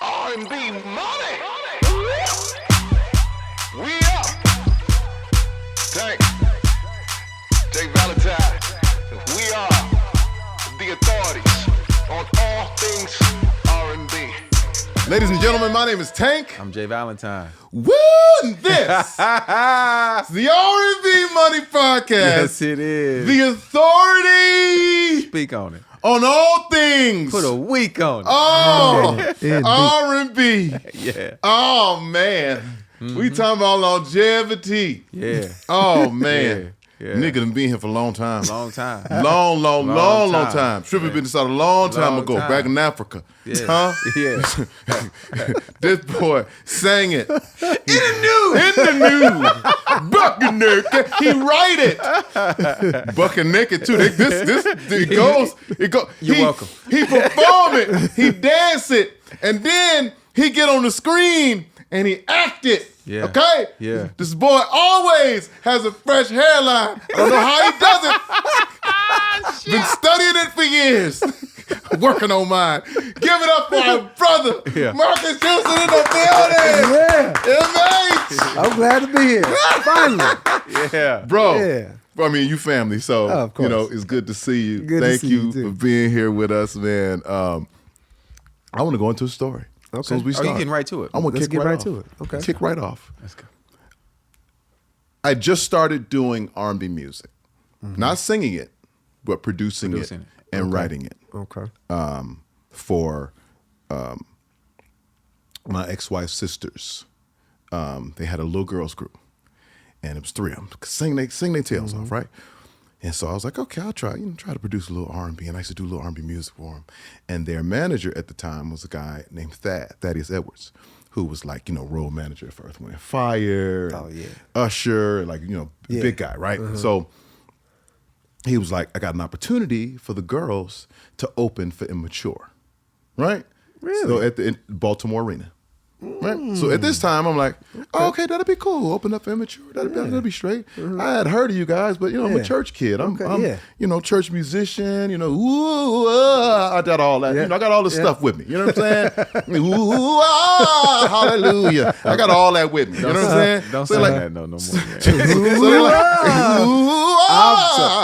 R&B Money. We up. Tank. J Valentine. We are the authorities on all things R&B. Ladies and gentlemen, my name is Tank. I'm J Valentine. Woo! And this is the R&B Money Podcast. Yes, it is. The authority Speak on it. on all things. Put a week on it. Oh, R&B. Yeah. Oh, man. We talking about longevity. Yeah. Oh, man. Yeah. Nigga done been here for a long time. Long time. Long time. Trippy Yeah. been started a long time Long ago, time. back in Africa. Yeah. Huh? Yeah. This boy sang it. In the news. Bucket naked. He write it. Bucket naked too. It goes. You're welcome. He perform it. He dance it. And then he get on the screen and he act it. Yeah. Okay? Yeah. This boy always has a fresh hairline. I don't know how he does it. Been studying it for years. Working on mine. Give it up for our brother, Yeah. Marques Houston in the building. Yeah, MH. I'm glad to be here. Finally. Yeah. Bro. Yeah. I mean, you family, so Oh, of course. it's good to see you. Good to Thank see you you, too. for being here with us, man. I want to go into a story. Okay. As soon as we Oh, start. you getting right to it. I'm gonna Let's kick get right right off. to it. Okay. Kick right off. Let's go. I just started doing R&B music, not singing it, but producing it Producing it. and writing it. Okay. For my ex-wife's sisters. They had a little girls group, and it was three of them. Sing their tails off, right? And so I was like, okay, I'll try to produce a little R&B. And I used to do a little R&B music for them. And their manager at the time was a guy named Thaddeus Edwards, who was like, road manager for Earth, Wind and Fire, Oh, yeah. Usher, like, Yeah. big guy, right? So he was like, I got an opportunity for the girls to open for Immature, right? Really? So at the Baltimore Arena, right? So at this time, I'm like, okay, that'd be cool. Open up for Immature, that'd be straight. I had heard of you guys, but I'm a Yeah. church kid. I'm yeah. church musician. I got all that. Yeah. I got all this stuff with me. You know what I'm saying? Ooh, hallelujah. I got all that with me. You know what I'm saying? Don't So say like- that no more. So they're like, ooh,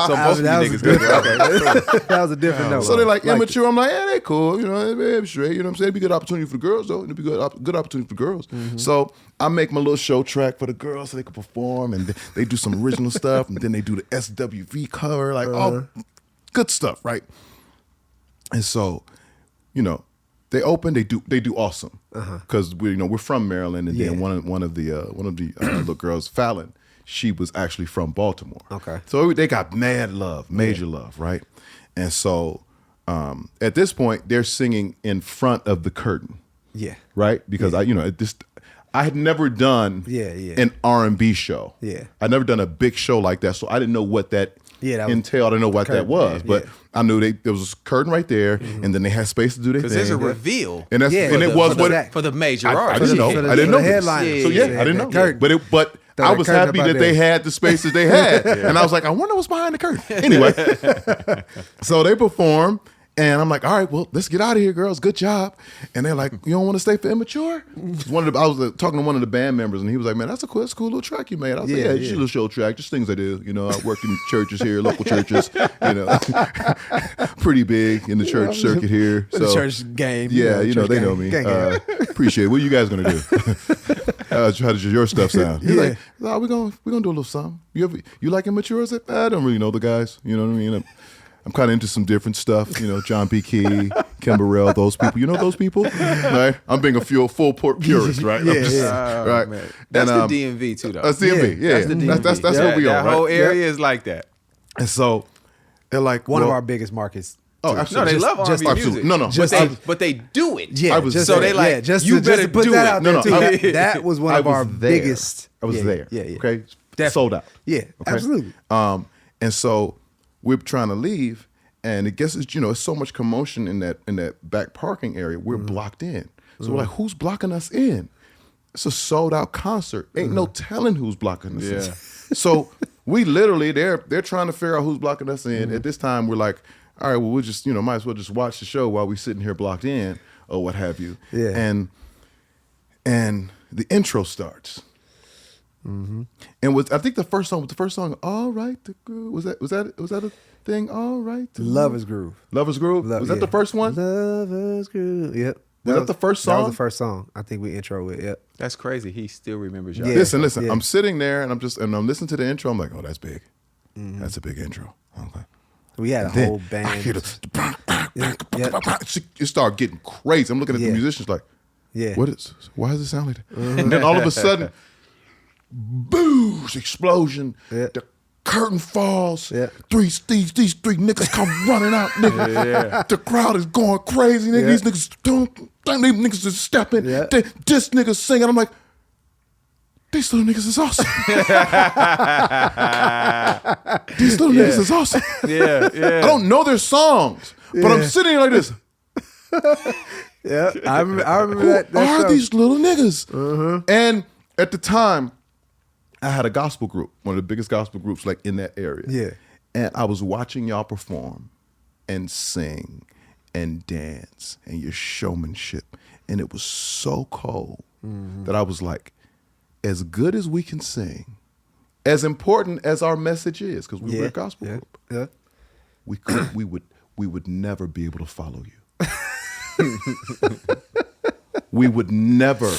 So both of you that was niggas good. Okay. That was a different note. So they're like Liked Immature. I'm like, yeah, they cool. They're straight. You know what I'm saying? It'd be a good opportunity for the girls, though. It'd be good opportunity for the girls. So I make my little show track for the girls so they can perform, and they do some original stuff, and then they do the SWV cover, like all good stuff, right? And so, they open, they do awesome because we're from Maryland, and then one of the little girls, Fallon, she was actually from Baltimore. Okay. So they got mad love, major love, right? And so at this point, they're singing in front of the curtain, Yeah. right? Because I had never done an R&B show. Yeah. I'd never done a big show like that, so I didn't know what that entailed. I didn't know what that was, but I knew there was a curtain right there, and then they had space to do their thing. Because there's a reveal and that's Yeah. and it was what for the major I artist. didn't know. For the- I didn't for know the this. headliner. So Yeah, I didn't know. Curtain. But Throw I that was curtain happy up out that they there. had the spaces they had, and I was like, I wonder what's behind the curtain. Anyway, so they perform. And I'm like, all right, well, let's get out of here, girls. Good job. And they're like, you don't want to stay for Immature? I was talking to one of the band members, and he was like, man, that's a cool little track you made. I was like, yeah, it's just a little show track, just things I do. I work in churches here, local churches, pretty big in the church circuit here. The So church game. yeah, church they game. know me. Gang, gang. Appreciate it. What are you guys gonna do? How does your stuff sound? He's like, no, we're gonna do a little something. You like Immature? I said, I don't really know the guys. You know what I mean? I'm kind of into some different stuff. John B. Key, Kim Burrell, those people. You know those people? Right? I'm being a full purist, right? Yeah, I'm just- yeah. right. Man. That's And, the DMV too, though. That's DMV. Yeah, That's the DMV. That's what we are. That whole Right? area is like that. And so they're like, One of well, our biggest markets. Oh, too. No, absolutely. they love R&B music. absolutely. No. But they do it. Yeah, I was just there. So they like, yeah, just you to, better just to put do that it. out No, there no, too. That was one of our biggest. I was there. Yeah. Okay. Definitely. Sold out. Yeah, Okay? absolutely. And so we're trying to leave, and it gets it's so much commotion in that back parking area. We're blocked in. So we're like, who's blocking us in? It's a sold out concert. Ain't no telling who's blocking us in. So we literally they're trying to figure out who's blocking us in. At this time, we're like, all right, well, we'll just might as well just watch the show while we sitting here blocked in. or what have you. Yeah. And the intro starts. Mm-hmm. And I think the first song, All Right, the Groove. Was that a thing? All right. Lover's Groove. Lover's Groove? Was that the first one? Lover's Groove. Yep. Was that the first That song? was the first song. I think we intro with. Yep. That's crazy. He still remembers y'all. Yeah. Listen. Yeah. I'm sitting there and I'm listening to the intro. I'm like, oh, that's big. That's a big intro. Okay. We had a Then whole band. I hear Yeah. it started getting crazy. I'm looking at the Yeah. musicians like, Yeah. what is? Why does it sound like that? And then all of a sudden, boosh, explosion. Yeah. The curtain falls. Yeah. These three niggas come running out. Nigga. The crowd is going crazy. Nigga. Yeah. These niggas is stepping. Yeah. This nigga singing. I'm like, these little niggas is awesome. These little niggas is awesome. Yeah, yeah. I don't know their songs, but I'm sitting here like this. Yeah. I remember Who that are show. these little niggas? And at the time, I had a gospel group, one of the biggest gospel groups like in that area. Yeah. And I was watching y'all perform and sing and dance and your showmanship. And it was so cold that I was like, as good as we can sing, as important as our message is, because we were a gospel group, Yeah. we would never be able to follow you. We would never.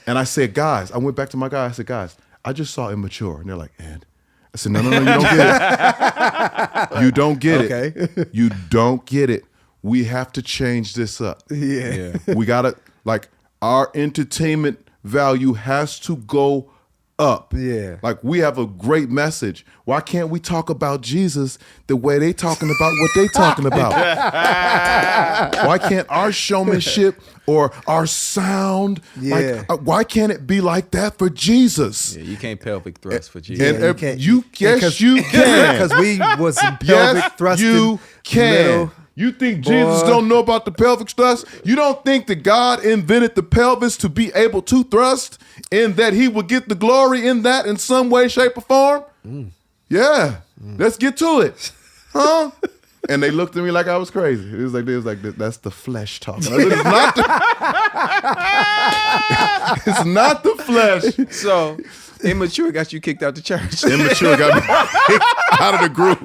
And I said, guys, I went back to my guys. I said, guys, I just saw Immature. And they're like, and? I said, no, you don't get it. You don't get it. You don't get it. We have to change this up. Yeah. We got to, like, our entertainment value has to go up. Yeah. Like, we have a great message. Why can't we talk about Jesus the way they talking about what they talking about? Why can't our showmanship or our sound, Yeah. why can't it be like that for Jesus? Yeah, you can't pelvic thrust for Jesus. And you if can't. yes, you can. Because we was some pelvic Yes, thrusting. you can. little- You think Jesus don't know about the pelvic thrust? You don't think that God invented the pelvis to be able to thrust and that he would get the glory in that in some way, shape, or form? Yeah. Let's get to it. Huh? And they looked at me like I was crazy. It was like that's the flesh talking. I said, it's not the flesh. So, Immature got you kicked out the church. Immature got me kicked out of the group.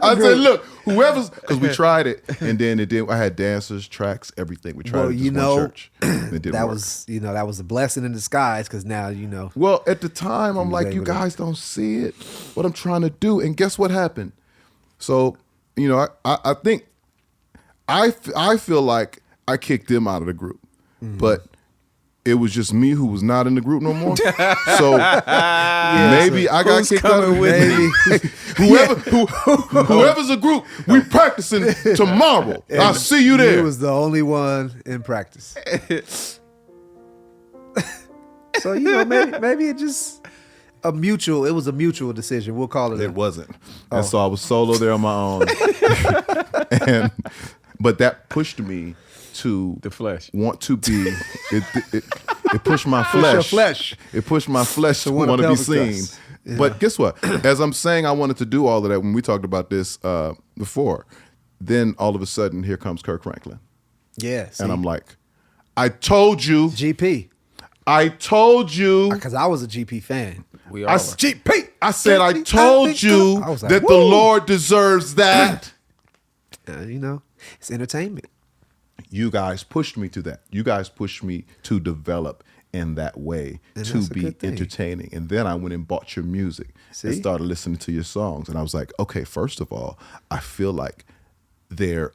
I said, look, whoever's, because we tried it, and then it did. I had dancers, tracks, everything. We tried Well, it at you this know, one church. And it didn't that work. was a blessing in disguise because now you know. Well, at the time, I'm was like, you able to- guys don't see it, what I'm trying to do. And guess what happened? So, you know, I think, I feel like I kicked them out of the group, but it was just me who was not in the group no more. So maybe I got Who's kicked out. coming with Whoever's a group, we practicing tomorrow. I'll see you He there. was the only one in practice. So you know, maybe it just it was a mutual decision. We'll call it. It wasn't. And so I was solo there on my own. But that pushed me to The flesh. want to be. It pushed my your flesh. flesh. It pushed my flesh to want want a to be pelvic seen. thrust. Yeah. But guess what? As I'm saying, I wanted to do all of that when we talked about this before. Then all of a sudden, here comes Kirk Franklin, Yeah, and I'm like, I told you. GP I told you. because I was a GP fan. We all were. GP. I said, I told you I was like, that the woo. Lord deserves that. You know, it's entertainment. You guys pushed me to that. You guys pushed me to develop in that way And to that's a be good thing. entertaining. And then I went and bought your music and See? started listening to your songs. And I was like, okay, first of all, I feel like they're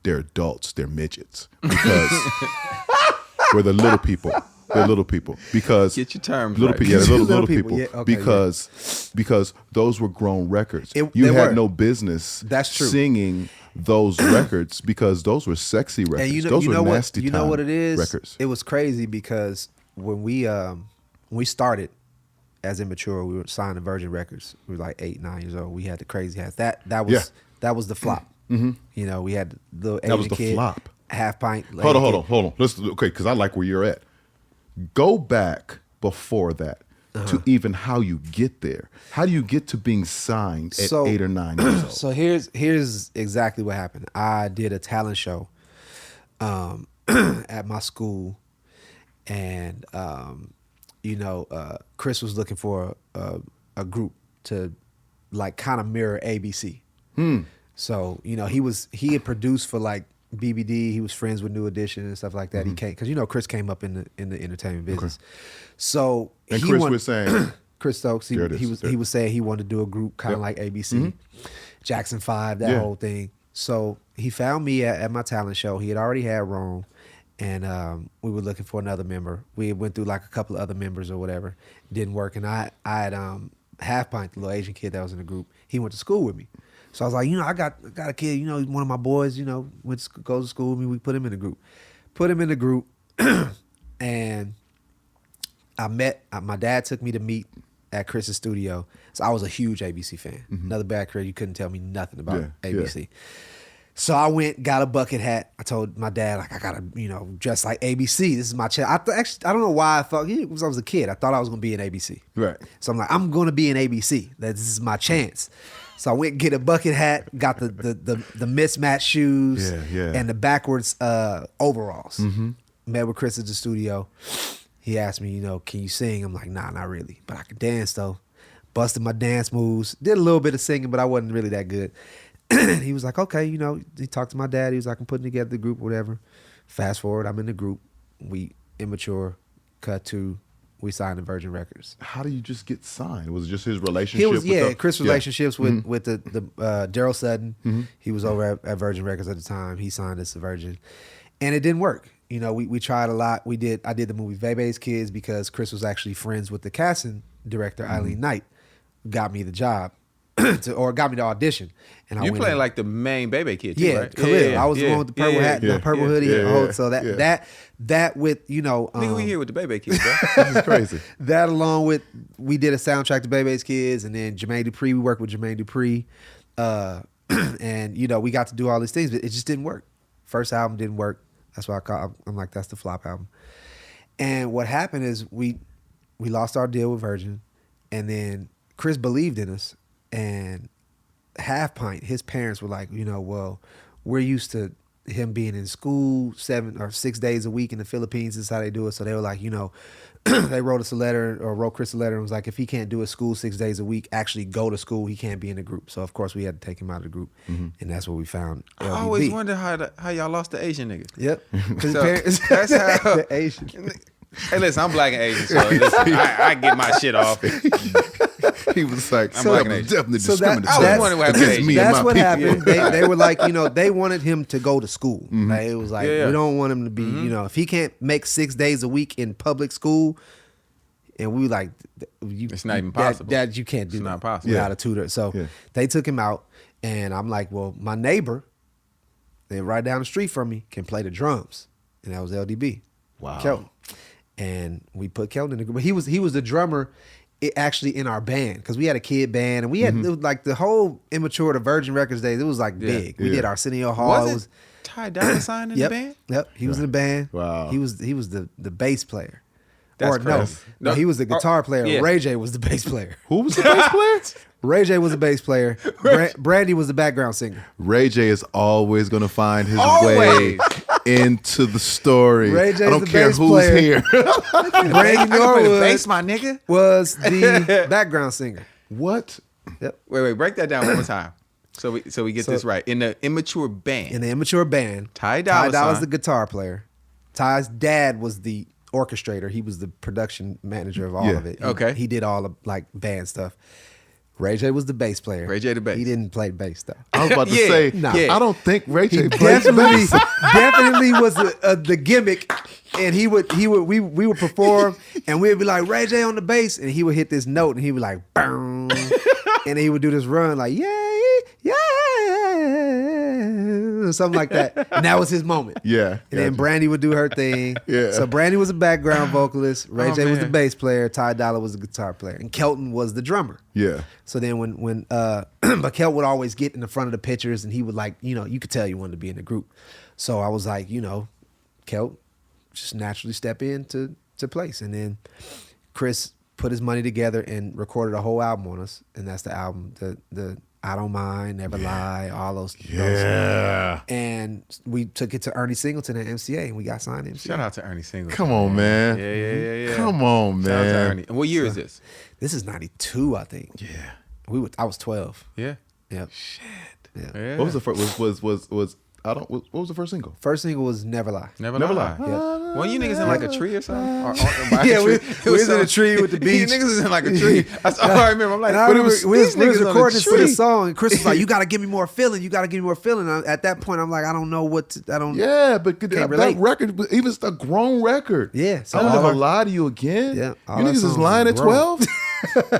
adults, they're midgets. Because we're the little people. They're little people. Because Get your terms little right. people, yeah, Little little people, people. yeah, okay, because those were grown records. They You had were. no business That's true. singing those records because those were sexy records. And those you were know nasty what? You know time what it is? records. It was crazy because when we started as Immature, we were signed to Virgin Records. We were like 8, 9 years old. We had the crazy hats. That was Yeah. that was the flop. You know, we had the Asian That was the kid, flop. half pint. Hold on. Okay, because I like where you're at. Go back before that to even how you get there. How do you get to being signed at So- 8 or 9 years old? So here's exactly what happened. I did a talent show at my school, and Chris was looking for a group to like kind of mirror ABC. So he had produced for like BBD. He was friends with New Edition and stuff like that. He came because Chris came up in the entertainment business. So And Chris was saying, Chris Stokes. He was saying he wanted to do a group kind of like ABC, Jackson 5, that whole thing. So he found me at my talent show. He had already had Rome, and we were looking for another member. We went through like a couple of other members or whatever. Didn't work, and I had Half Pint, the little Asian kid that was in the group. He went to school with me. So I was like, I got a kid, one of my boys, goes to school with me. We put him in the group. And my dad took me to meet at Chris's studio. So I was a huge ABC fan. Another bad career, you couldn't tell me nothing about ABC. Yeah. So I went, got a bucket hat. I told my dad, like, I gotta, dress like ABC. This is my chance. I don't know why I thought, because I was a kid, I thought I was gonna be in ABC. Right. So I'm like, I'm gonna be in ABC. This is my chance. So I went and get a bucket hat, got the mismatched shoes and the backwards overalls. Met with Chris at the studio. He asked me, can you sing? I'm like, nah, not really. But I can dance though. Busted my dance moves. Did a little bit of singing, but I wasn't really that good. He was like, okay, he talked to my dad. He was like, I'm putting together the group, whatever. Fast forward, I'm in the group. We Immature, cut to, we signed to Virgin Records. How do you just get signed? Was it just his relationship? Chris' relationships with the Daryl Sutton. He was over at Virgin Records at the time. He signed us to Virgin, and it didn't work. We tried a lot. I did the movie Bebe's Kids because Chris was actually friends with the casting director Eileen Knight, got me the job. Or got me the audition, and you playing like the main Bebe kid, too, right? Khalil. I was the one with the purple hat, the purple hoodie. So that with nigga, we here with the Bebe kids, bro. This is crazy. That along with we did a soundtrack to Bebe's Kids, and then Jermaine Dupri. We worked with Jermaine Dupri, and we got to do all these things, but it just didn't work. First album didn't work. That's why I'm like, that's the flop album. And what happened is we lost our deal with Virgin, and then Chris believed in us. And Half Pint, his parents were like, well, we're used to him being in school 7 or 6 days a week in the Philippines. This is how they do it. So they were like, they wrote us a letter or wrote Chris a letter and was like, if he can't do a school 6 days a week, actually go to school, he can't be in the group. So of course we had to take him out of the group, and that's what we found. LBB. I always wonder how y'all lost the Asian nigga. Yep, So parents, that's how the Asian. Hey, listen, I'm black and Asian, so listen, I get my shit off. He was like, I'm black and Asian. definitely So discriminatory. I was wondering what happened to Asian. That's my what people. happened. They were like, they wanted him to go to school. Like, it was like, we don't want him to be, if he can't make 6 days a week in public school, and we like, it's not even possible. That you can't do. It's that not possible. without a tutor. So they took him out, and I'm like, well, my neighbor, they right down the street from me, can play the drums, and that was LDB. Wow. Kelton. And we put Kelton in the group. But he was the drummer actually in our band, because we had a kid band, and we had it was like the whole Immature to Virgin Records days. It was like big. We did Arsenio Hall. Was Ty Dolla $ign in the band? Yep, he was in the band. Wow. He was the bass player. That's or crazy. no, he was the guitar player. yeah. Ray J was the bass player. Who was the bass player? Ray J was the bass player. Brandy was the background singer. Ray J is always going to find his way Always. into the story. Ray J's I don't the care bass who's player. here. Brandy I can play the Norwood bass, my nigga. was the background singer. What? Yep. Wait, break that down one more time. So we get this right. In the Immature band. In the Immature band, Ty Dolla Dolla's $ign. the guitar player. Ty's dad was the orchestrator. He was the production manager of all of it. Okay. He did all the like band stuff. Ray J was the bass player. Ray J the bass. He didn't play bass though. I was about to Yeah. say, Nah. I don't think Ray J He plays definitely, bass. definitely was the gimmick, and we would perform, and we'd be like Ray J on the bass, and he would hit this note, and he would like boom, and then he would do this run like yeah, or something like that, and that was his moment. Yeah. And then gotcha. Brandy would do her thing. Yeah. So Brandy was a background vocalist. Ray Oh, J was the man. bass player. Ty Dolla was the guitar player, and Kelton was the drummer. Yeah. So then when but Kel would always get in the front of the pictures, and he would like, you could tell you wanted to be in the group. So I was like, Kel, just naturally step into place. And then Chris put his money together and recorded a whole album on us, and that's the album, the I Don't Mind, Never Lie, all those. Yeah. And we took it to Ernie Singleton at MCA, and we got signed to MCA. Shout out to Ernie Singleton. Come on, man. Yeah. Come on, Shout out to man. Ernie. And what year is this? This is 92, I think. Yeah. I was 12. Yeah. Yep. Yeah. What was the first? Was what was the first single? First single was Never Lie. Never Never lie. Lie. Yeah. Well, you niggas in like a tree or something? Or Yeah, we was in a tree with the beach. You niggas was in like a tree. That's all I remember. I'm like, And I but it remember was we was these niggas on a recording this for the tree. song, and Chris was like, "You got to give me more feeling. You got to give me more feeling." At that point, I'm like, I don't know what to, I don't. Yeah, but that relate. record, even it's a grown record. Yeah, so I don't all never our- lie to you again. Yeah, You all our niggas is songs lying is at grown. 12.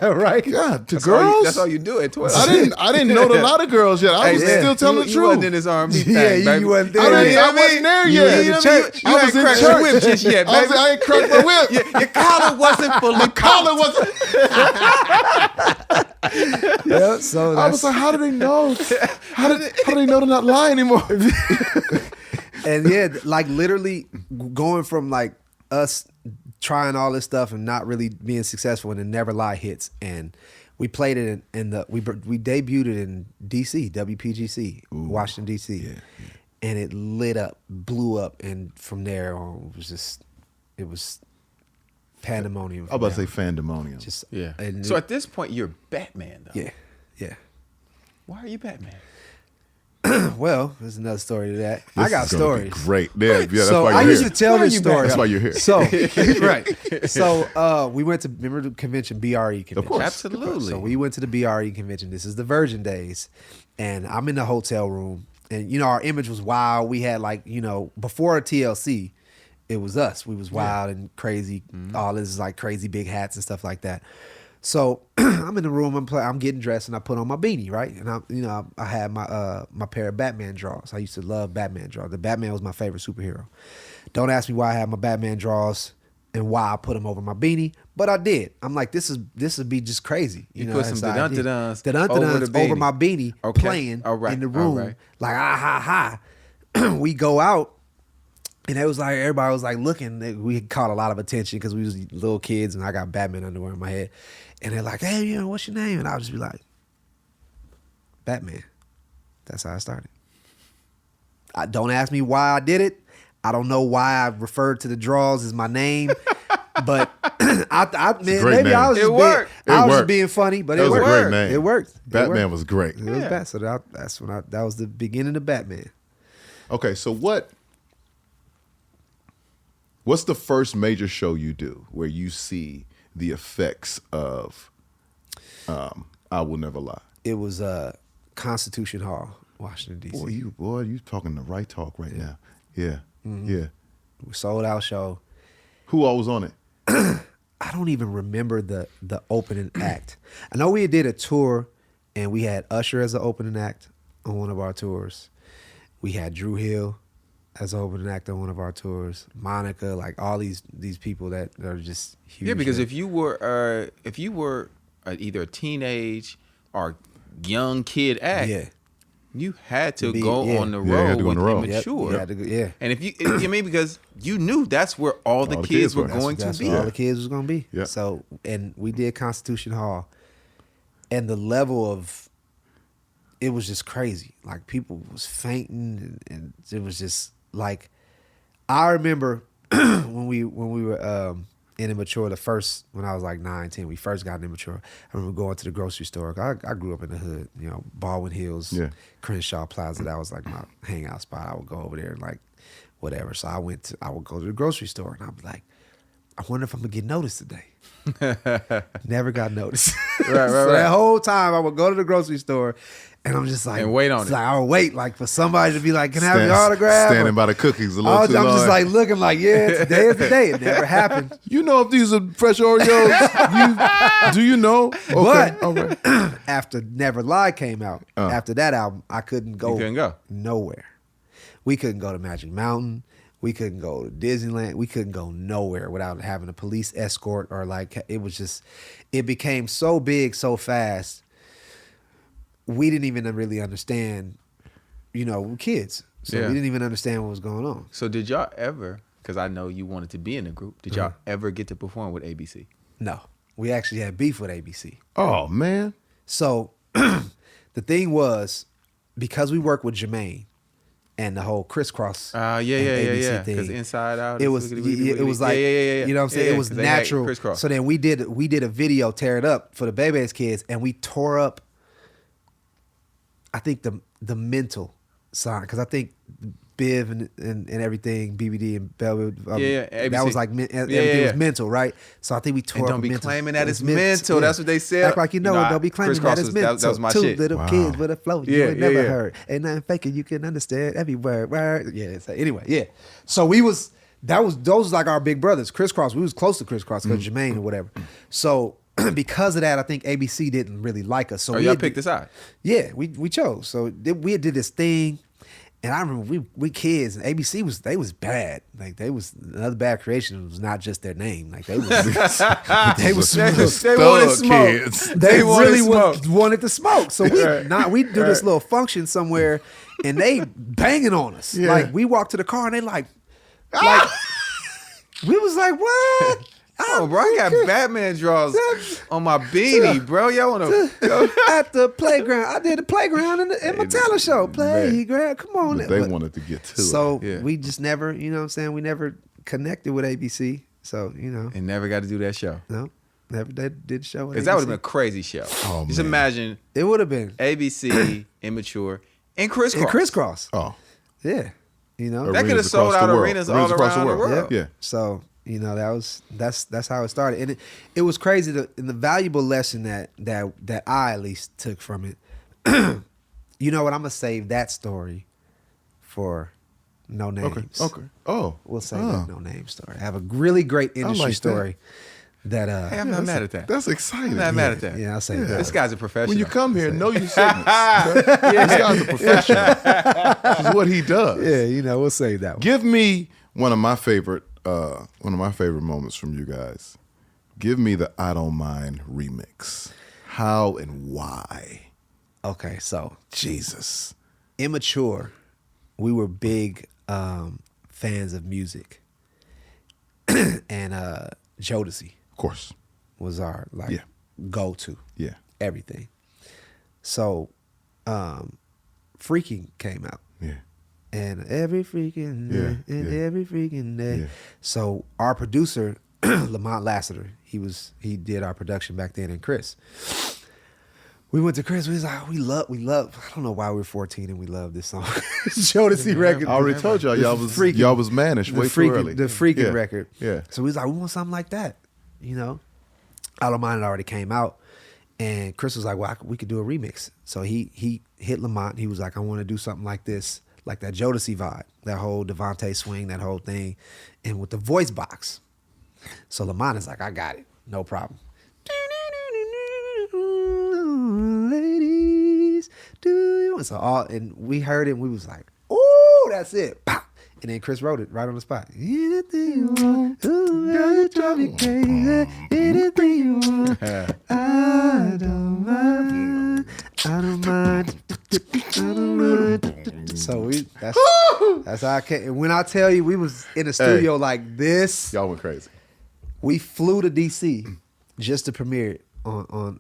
right. God, to That's all you- girls. That's all you do at 12. I didn't know a lot of girls yet. I was Hey, still telling the You wasn't in truth. this R&B thing, Yeah, baby. you wasn't there I yet. wasn't there You yet. was in You church. You ain't cracked your whip just yet, baby. I ain't cracked my whip. Your collar wasn't fully My collar wasn't. Yeah, so I that's, was like, how do they know? How do they know to not lie anymore? and yeah, like literally going from like us trying all this stuff and not really being successful, and then Never Lie hits, and we played it in the we debuted it in DC, WPGC, Washington DC, and it lit up, blew up, and from there on it was pandemonium. I was about to say fandemonium. just Yeah. and So at this point, you're Batman, though. yeah. Why are you Batman? Well, there's another story to that. I got This is gonna be stories. Great. Yeah, that's So why I you're used here. to tell Why are this you story. That's why you're here. So right. So we went to remember the convention, BRE convention. Of course. Absolutely. So we went to the BRE convention. This is the Virgin days, and I'm in the hotel room, and you know our image was wild. We had like before TLC, it was us. We was wild and crazy. All this like crazy big hats and stuff like that. So I'm in the room. I'm getting dressed, and I put on my beanie, right? And I had my pair of Batman drawers. I used to love Batman drawers. The Batman was my favorite superhero. Don't ask me why I had my Batman drawers and why I put them over my beanie, but I did. I'm like, this would be just crazy. You know, put some that's the idea. dun-dun-duns over the Dun-dun-duns over beanie. my beanie, Okay. playing All right. in the All room, right. like ha. We go out. And it was like everybody was like looking. We caught a lot of attention because we was little kids, and I got Batman underwear in my head. And they're like, "Hey, what's your name?" And I'll just be like, "Batman." That's how I started. Don't ask me why I did it. I don't know why I referred to the draws as my name, but man, great maybe name. I was just It worked. I was worked. just being funny, but That it was a worked. great name. It worked. Batman was great. It was bad. So that's when that was the beginning of Batman. Okay, so what's the first major show you do where you see the effects of I Will Never Lie? It was Constitution Hall, Washington D.C. Boy, you talking the right talk right now. Yeah, yeah. We sold out show. Who all was on it? I don't even remember the opening act. I know we did a tour, and we had Usher as an opening act on one of our tours. We had Drew Hill as an opening act on one of our tours. Monica, like all these people that are just huge. Yeah, because now. if you were either a teenage or young kid act, yeah, you had to Be- go yeah. on the Yeah, you road had to go on with the road. Immature. you had to go, yeah. And if you, I mean, because you knew that's where all the kids were going That's to be. where all the kids was gonna be. Yeah. So, and we did Constitution Hall, and the level of it was just crazy. Like people was fainting, and it was just like I remember when we were in Immature, the first when I was like 9, 10, we first got in Immature. I remember going to the grocery store. I grew up in the hood, Baldwin Hills, Yeah. Crenshaw Plaza. That was like my hangout spot. I would go over there and like whatever. So I would go to the grocery store, and I'd be like, I wonder if I'm gonna get noticed today. Never got noticed. Right, So right. that whole time I would go to the grocery store, and I'm just like, And wait on it's it. Like I would wait like for somebody to be like, can I have your autograph? Standing Or- by the cookies a I'm little too long. just like looking like, yeah, today is the day. It never happened. You know if these are fresh Oreos? Do you know? Okay. But all right. after Never Lie came out, after that album, I couldn't go, You couldn't go. nowhere. We couldn't go to Magic Mountain. We couldn't go to Disneyland. We couldn't go nowhere without having a police escort or like it became so big so fast. We didn't even really understand, we're kids. So Yeah. we didn't even understand what was going on. So did y'all ever? Because I know you wanted to be in the group. Did y'all ever get to perform with ABC? No, we actually had beef with ABC. Oh man. So the thing was, because we worked with Jermaine and the whole crisscross Yeah. ABC thing. Because Inside Out. It was like, you know what I'm saying? It was 'cause they had natural. Crisscross. So then we did a video, Tear It Up, for the Baby's Kids, and we tore up, I think, the mental side, because I think Biv and everything, BBD and Bell, ABC. that was like everything was mental, right? So I think we tore And up don't be mental. claiming that it's men- mental. That's what they said. Act like you know it. Don't be claiming that Crisscross it's mental. that was my Two shit. little Wow. kids with a flow you Yeah, ain't never yeah. heard. Ain't nothing faking. You can understand every word. Yeah. So anyway, yeah. So those was like our big brothers. Crisscross. We was close to Crisscross because Jermaine or whatever. So because of that, I think ABC didn't really like us. So Oh, we y'all had- picked this out. Yeah, we chose. So we did this thing, and I remember we kids, and ABC was bad. Like they was another bad creation. It was not just their name. Like they was they was They Thug wanted smoke. kids. they wanted really smoke. wanted to smoke. So Right. we do this little function somewhere, and they banging on us. Yeah. Like we walk to the car, and they like we was like, what? Oh, bro, I got Batman draws on my beanie, bro. Y'all want to... At the playground. I did the playground in my talent show. Playground. Come on. But they But- wanted to get to So it. Yeah. we just never, you know what I'm saying? We never connected with ABC. So, you know, And never got to do that show. no, never did show with Because that would have ABC. been a crazy show. Oh, Just man. imagine It would have been. ABC, Immature, and Crisscross. And Crisscross. Oh, Yeah. You know? That could have arenas sold across out the world. arenas all Arenas across around the world. Yeah. So, you know, that's how it started. And it was crazy. And the valuable lesson that I at least took from it, you know what? I'm going to save that story for No Names. Okay. Oh, We'll save that No Name story. I have a really great industry like that. story that Hey, I'm not mad at that. that's exciting. I'm not mad at that. yeah, I'll save that. This guy's a professional. When you come here, know your segments. This guy's a professional. This is what he does. Yeah, you know, we'll save that one. Give me one of my favorite moments from you guys. Give me the I Don't Mind remix. How and why? Okay, so Jesus. Immature, we were big fans of music. And Jodeci Of course. was our Yeah. go-to. Yeah. Everything. So Freaking came out. Yeah. And every freaking day, Yeah, and yeah. every freaking day. Yeah. So our producer, Lamont Lassiter, he did our production back then, and Chris. We went to Chris. We was like, we love. I don't know why we were 14 and we loved this song. Jodeci record. I already told y'all y'all was mannish way too early. The freaking Yeah. record. Yeah. So we was like, we want something like that. You know, I Don't Mind it already came out, and Chris was like, well, we could do a remix. So he hit Lamont. He was like, I want to do something like this, like that Jodeci vibe, that whole Devontae swing, that whole thing, and with the voice box. So Lamont is like, I got it, no problem. Ladies, do you? And so and we heard it, and we was like, "Ooh, that's it!" Pow. And then Chris wrote it right on the spot. Anything you want, ooh, girl, you drive me crazy. Anything you want, I don't mind. I don't mind. I don't mind. So that's how I came. And when I tell you, we was in a studio like this. Y'all went crazy. We flew to DC just to premiere it on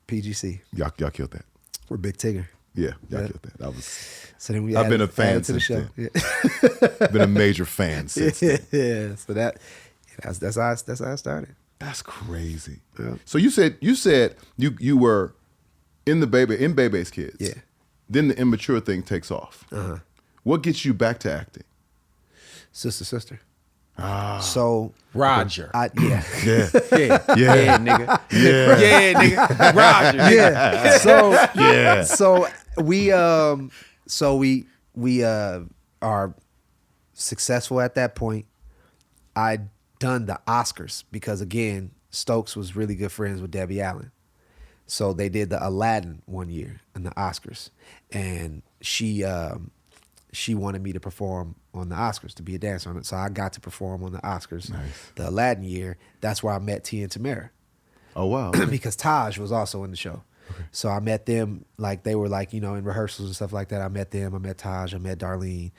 PGC. Y'all killed that. We're Big Tigger. Yeah, y'all Yeah. killed that. That was. So then we I've been a fan added to the since show. then. Been a major fan since. Yeah. then. yeah. So that's how I started. That's crazy. Yeah. So you said you were in Baby's Kids. Yeah. Then the Immature thing takes off. Uh-huh. What gets you back to acting? Sister. Ah. So Roger. yeah. Yeah. Yeah. Yeah. nigga. Yeah. Yeah, nigga. Roger. nigga. Yeah. So Yeah. So we are successful at that point. I'd done the Oscars because again, Stokes was really good friends with Debbie Allen. So they did the Aladdin one year in the Oscars. And she wanted me to perform on the Oscars, to be a dancer on it. So I got to perform on the Oscars. Nice. The Aladdin year, that's where I met T and Tamara. Oh wow. Because Taj was also in the show. So I met them, like they were like, you know, in rehearsals and stuff like that. I met them, I met Taj, I met Darlene.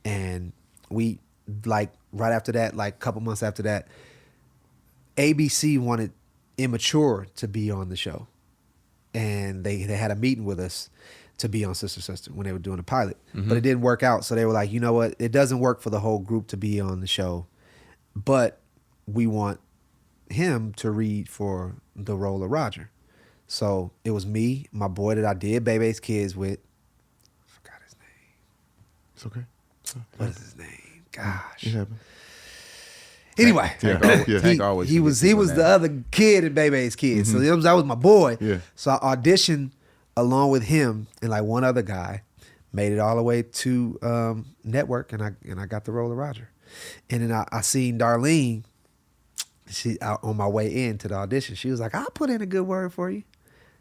And we, like right after that, like a couple months after that, ABC wanted Immature to be on the show. and they had a meeting with us to be on Sister Sister when they were doing the pilot. But it didn't work out. So they were like, you know what? It doesn't work for the whole group to be on the show, but we want him to read for the role of Roger. So it was me, my boy that I did Bebe's Kids with. I forgot his name. It's okay. What is his name? Gosh. It happened. Anyway, he was the other kid in Bebe's Kids. So that was my boy. Yeah. So I auditioned along with him and like one other guy, made it all the way to network, and I got the role of Roger. And then I seen Darlene. She out on my way in to the audition. She was like, "I'll put in a good word for you."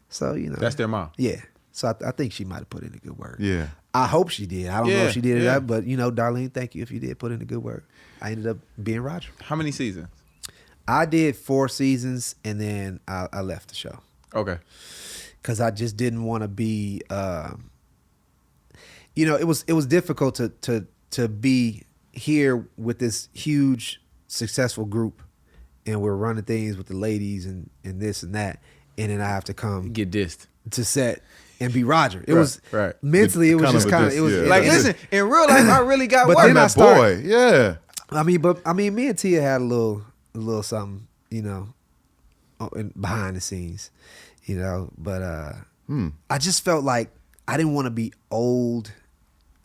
So that's their mom. Yeah. So I think she might have put in a good word. Yeah. I hope she did. I don't know if she did or not, but Darlene, thank you if you did put in a good word. I ended up being Roger. How many seasons? I did 4 seasons, and then I left the show. Okay. Because I just didn't want to be. It was difficult to be here with this huge successful group, and we're running things with the ladies and this and that, and then I have to come Get dissed to set and be Roger. It Right, was right. mentally. It was Kind of just a kind of. diss, It was yeah. like, listen, in real life, I really got But work. then I My started- boy, yeah. Me and Tia had a little something, behind the scenes, But I just felt like I didn't want to be old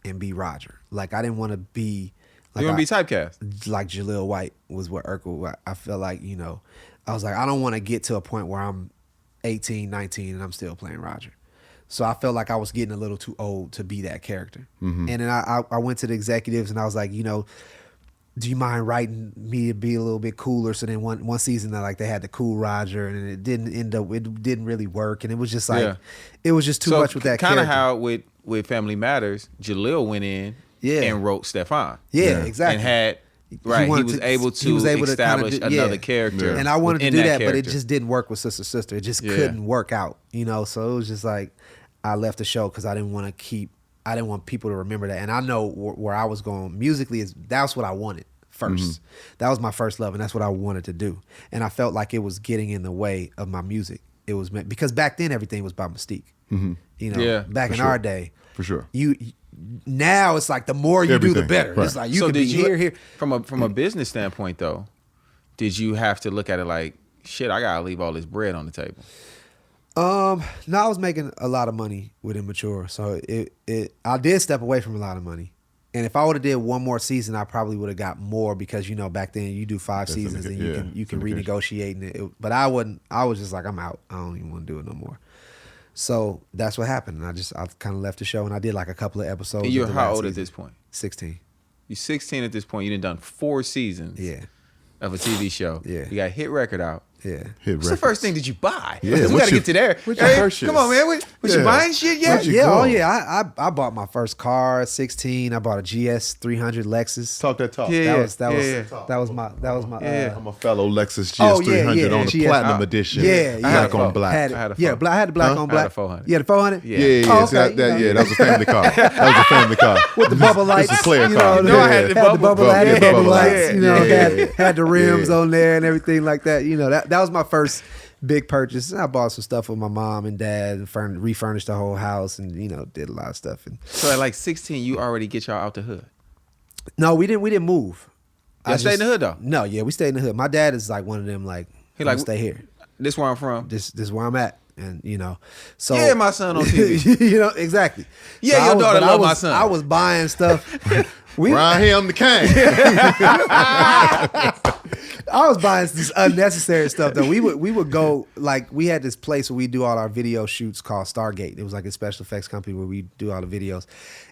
and be Roger. Like I didn't want to be. Like You want to be typecast? Like Jaleel White was what Urkel. I felt like I was like I don't want to get to a point where I'm 18, 19 and I'm still playing Roger. So I felt like I was getting a little too old to be that character. And then I went to the executives and I was like, do you mind writing me to be a little bit cooler? So then one season they had the cool Roger, and it didn't really work, and it was just like it was just too much with that kind character. of how with Family Matters, Jaleel went in and wrote Stefan. Yeah, exactly. And had he was able to establish another character. And I wanted to do that, but it character. just didn't work with Sister Sister. It just couldn't work out, So it was just like I left the show because I didn't want people to remember that. And I know where I was going musically that's what I wanted first. That was my first love, and that's what I wanted to do. And I felt like it was getting in the way of my music. It was because back then everything was by Mystique. Back in our day, for sure. Now it's like the more you do, the better. Right. It's like you can be here. From a business standpoint, though, did you have to look at it like, shit, I gotta leave all this bread on the table? No, I was making a lot of money with Immature, so I did step away from a lot of money. And if I would have did one more season, I probably would have got more because back then you do 5 seasons and you can renegotiate. But I wouldn't. I was just like, I'm out. I don't even want to do it no more. So that's what happened. And I kind of left the show, and I did like a couple of episodes. And you're of the how last old at season. this point? 16. You're 16 at this point. You done 4 seasons. Of a TV show. Yeah. You got a hit record out. Yeah. What's the first thing that you buy? Yeah, We got to get to there. what's your purchase? Come on, man. Was you buying shit yet? Where'd you Yeah, go? oh yeah. I bought my first car at 16. I bought a GS 300 Lexus. Talk that talk. Yeah. That was my I'm a fellow Lexus GS Oh, yeah, 300 yeah. on the GS. platinum edition. Yeah, black yeah. on black. Had it. I had a Yeah, phone. I had the black on I had black. a 400. Yeah, the 400. Yeah. Yeah. Oh, See, okay, that was a family car. That was a family car With the bubble lights. This is player you car. know, No, I had the bubble. I had the Yeah, bubble bubble lights. lights. Had the rims Yeah. on there and everything like that. That was my first big purchase. I bought some stuff with my mom and dad and refurnished the whole house and did a lot of stuff. And So at like 16, you already get y'all out the hood. no, we didn't move. Y'all stayed in the hood though. No, yeah, we stayed in the hood. My dad is like one of them like He like, stay here. This where I'm from. This is where I'm at. And so Yeah, my son on TV. Exactly. Yeah, So your I was- daughter but love my son. I was buying stuff. Around here, I'm the king. I was buying this unnecessary stuff though. We would go like we had this place where we do all our video shoots called Stargate. It was like a special effects company where we do all the videos,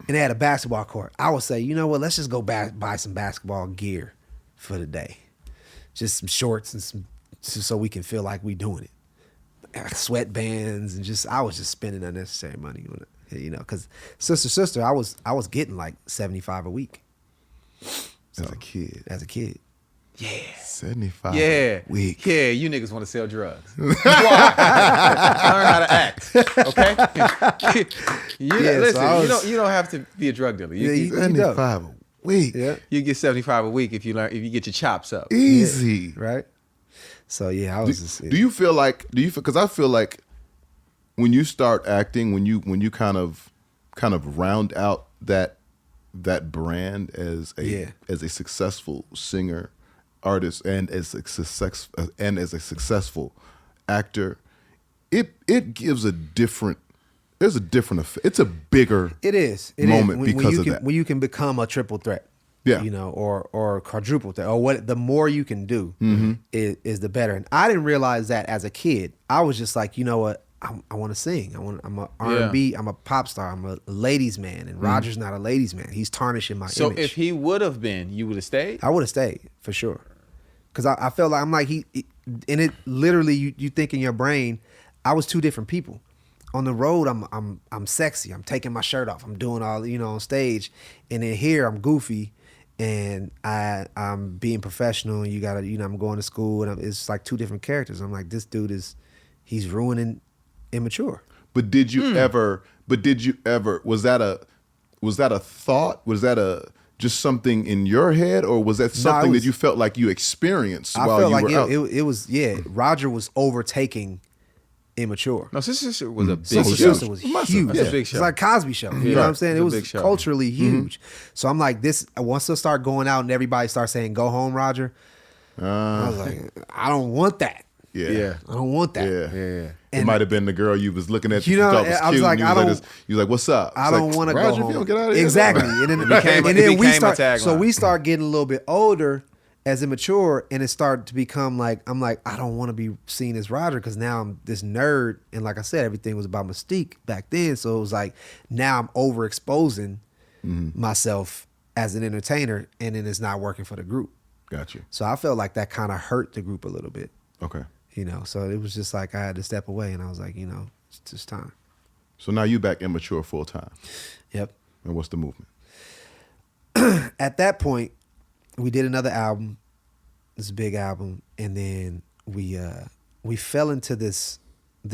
and they had a basketball court. I would say, you know what? Let's just go buy some basketball gear for the day, just some shorts and some so we can feel like we doing it. Sweatbands and I was just spending unnecessary money on it, because sister, I was getting like $75 a week. So, as a kid. Yeah. 75 Yeah. week. Yeah, you niggas want to sell drugs. Why? Learn how to act. Okay? Listen, you don't have to be a drug dealer. You 75 a week. Yeah. you get 75 a week if you get your chops up. Easy. Right. So yeah, I was. Do you feel like? Because I feel like when you start acting, when you kind of round out that brand as a successful singer, artist, and as a successful actor, it gives a different. There's a different effect. It's a bigger moment because of that. When you can become a triple threat. Yeah. You know, or quadruple threat, or the more you can do is the better. And I didn't realize that as a kid. I was just like, you know what? I want to sing. I'm a R&B. I'm a pop star. I'm a ladies man. And Roger's not a ladies man. He's tarnishing my image. So if he would have been, you would have stayed? I would have stayed for sure. Because I felt like I'm like and it literally you think in your brain, I was two different people. On the road, I'm sexy. I'm taking my shirt off. I'm doing all on stage, and then here I'm goofy, and I'm being professional. And you gotta I'm going to school, and it's like two different characters. I'm like, this dude he's ruining Immature. But did you ever? Was that a thought? Was that just something in your head, or was that something that you felt like you experienced while you were out? It was Roger was overtaking Immature. No, Sister was a big Sister show. Sister was huge. That's a big show. It's like Cosby Show. You know what I'm saying? It was It a was big show. culturally huge. So I'm like, once I start going out and everybody starts saying, "Go home, Roger," I was like, I don't want that. Yeah. I don't want that. Yeah. It And- might have been the girl you was looking at. You You know, thought was I was cute, like, and I don't- you was like, "What's up?" I It's don't like, want to go Roger, home. if you don't get out of here. Exactly. And then, became we a start. tagline. So we start getting a little bit older as Immature, and it started to become like I'm like I don't want to be seen as Roger because now I'm this nerd, and like I said, everything was about mystique back then. So it was like now I'm overexposing myself as an entertainer, and then it's not working for the group. Got you. So I felt like that kind of hurt the group a little bit. Okay. So it was just like I had to step away, and I was like, it's just time. So now you back Immature full time. Yep. And what's the movement? At that point, we did another album, this big album, and then we fell into this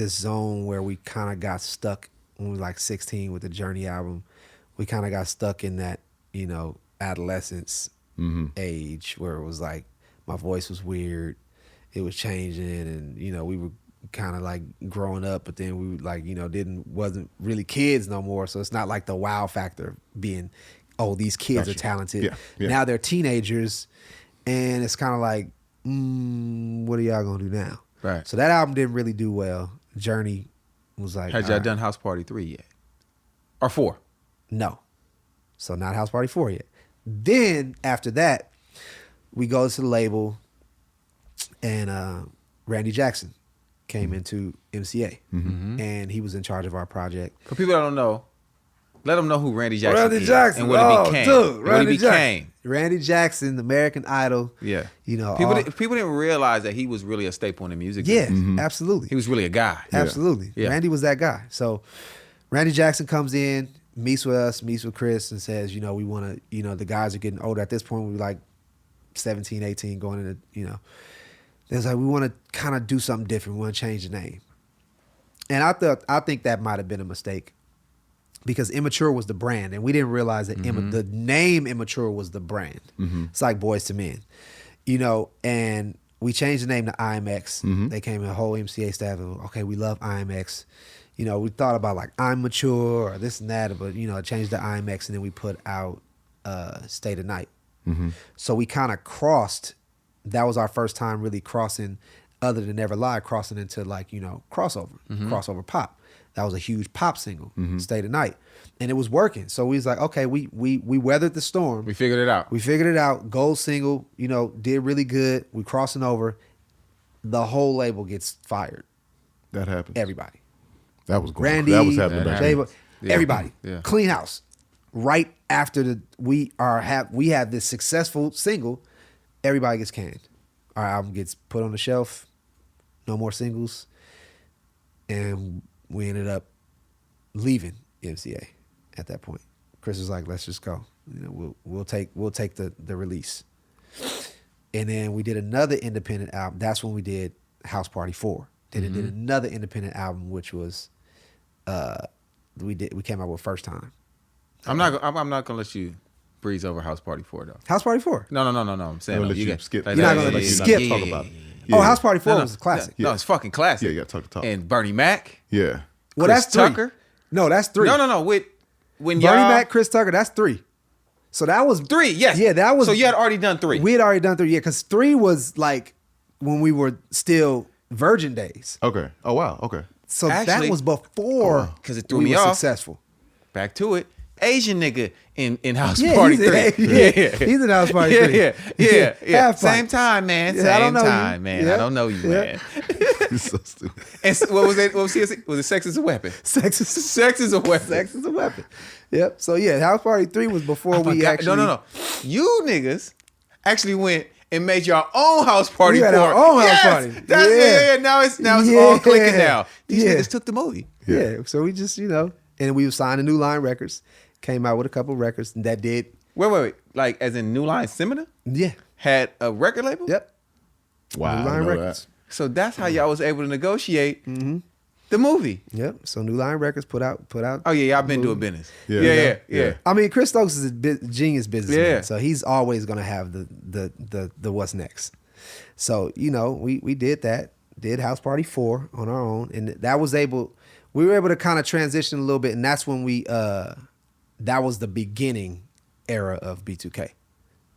zone where we kind of got stuck when we were like 16 with the Journey album. We kind of got stuck in that, adolescence age where it was like my voice was weird, it was changing, and we were kind of like growing up, but then we like wasn't really kids no more. So it's not like the wow factor being, oh, these kids Gotcha. are talented. Yeah. Now they're teenagers, and it's kind of like, what are y'all gonna do now? Right. So that album didn't really do well. Journey was like, Had all y'all right. done House Party 3 yet? Or 4? No. So not House Party 4 yet. Then after that, we go to the label, and Randy Jackson came into MCA, and he was in charge of our project. For people that don't know, let them know who Randy Jackson Randy is Jackson, and what he became. dude, And what he became. Randy Jackson, American Idol. Yeah. People People didn't realize that he was really a staple in the music Yeah, business. absolutely. He was really a guy. Absolutely. Yeah. Randy was that guy. So Randy Jackson comes in, meets with us, meets with Chris, and says, we want to, the guys are getting older. At this point, we were like 17, 18, going into, there's like, we want to kind of do something different. We want to change the name. And I think that might have been a mistake because Immature was the brand, and we didn't realize that the name Immature was the brand. It's like Boys to Men, and we changed the name to IMX. They came in, the whole MCA staff, okay, we love IMX. We thought about like I'm mature or this and that, but I changed the IMX, and then we put out State of Night. So we kind of crossed. That was our first time really crossing, other than Never Lie, crossing into like crossover pop. That was a huge pop single, State of Night, and it was working. So we was like, okay, we weathered the storm. We figured it out. We figured it out. Gold single, did really good. We crossing over. The whole label gets fired. That happened. Everybody. That was going. Randy, That was happening back J, then. Yeah. everybody. Yeah. Clean house. Right after we have this successful single, everybody gets canned. Our album gets put on the shelf. No more singles, and we ended up leaving MCA at that point. Chris was like, "Let's just go. We'll take the release." And then we did another independent album. That's when we did House Party 4. Then it did another independent album, which was we came out with First Time. I'm not gonna let you breeze over House Party 4 though. House Party 4. No. I'm saying I'm gonna no, let you got- skip. like, You're not yeah, gonna yeah, yeah, skip. yeah, Talk yeah, about it. yeah, Yeah. Oh, House Party 4 No, was a classic. No, it's fucking classic. Yeah, you gotta talk. And Bernie Mac Yeah. Well, Chris that's 3. Tucker? No, that's 3. No. When Bernie y'all Mac, Chris Tucker, that's 3. So that was 3, yes. Yeah, that was. So you had already done 3. We had already done 3, yeah, because 3 was like when we were still Virgin days. Okay. Oh wow. Okay. So Actually, that was before because it threw we me were off. successful. Back to it. Asian nigga in House Yeah, Party he's 3. he's in House Party 3. Yeah. Half Same pipe. time, man. Yeah, I don't Same know you. time, man. Yeah. I don't know you, Yeah. man. It's so stupid. And what was it? What was it? Was it sex is a weapon? Sex is Sex is a weapon. Sex is a weapon. Yep. So yeah, House Party 3 was before we actually. No. You niggas actually went and made your own house party. We had for our it. own house Yes! party. That's Yeah. Now it's Yeah. all clicking now. These Yeah. niggas took the movie. Yeah. So we just and we signed a New Line Records, came out with a couple records and that did. Wait. Like as in New Line Seminar Yeah. had a record label. Yep. Wow. New I Line didn't know Records. So that's how y'all was able to negotiate the movie. Yep. So New Line Records put out. Oh yeah, y'all been doing business. Yeah. Yeah. I mean, Chris Stokes is a genius businessman, Yeah. so he's always gonna have the what's next. So we did that, did House Party 4 on our own, and we were able to kind of transition a little bit, and that's when that was the beginning era of B2K.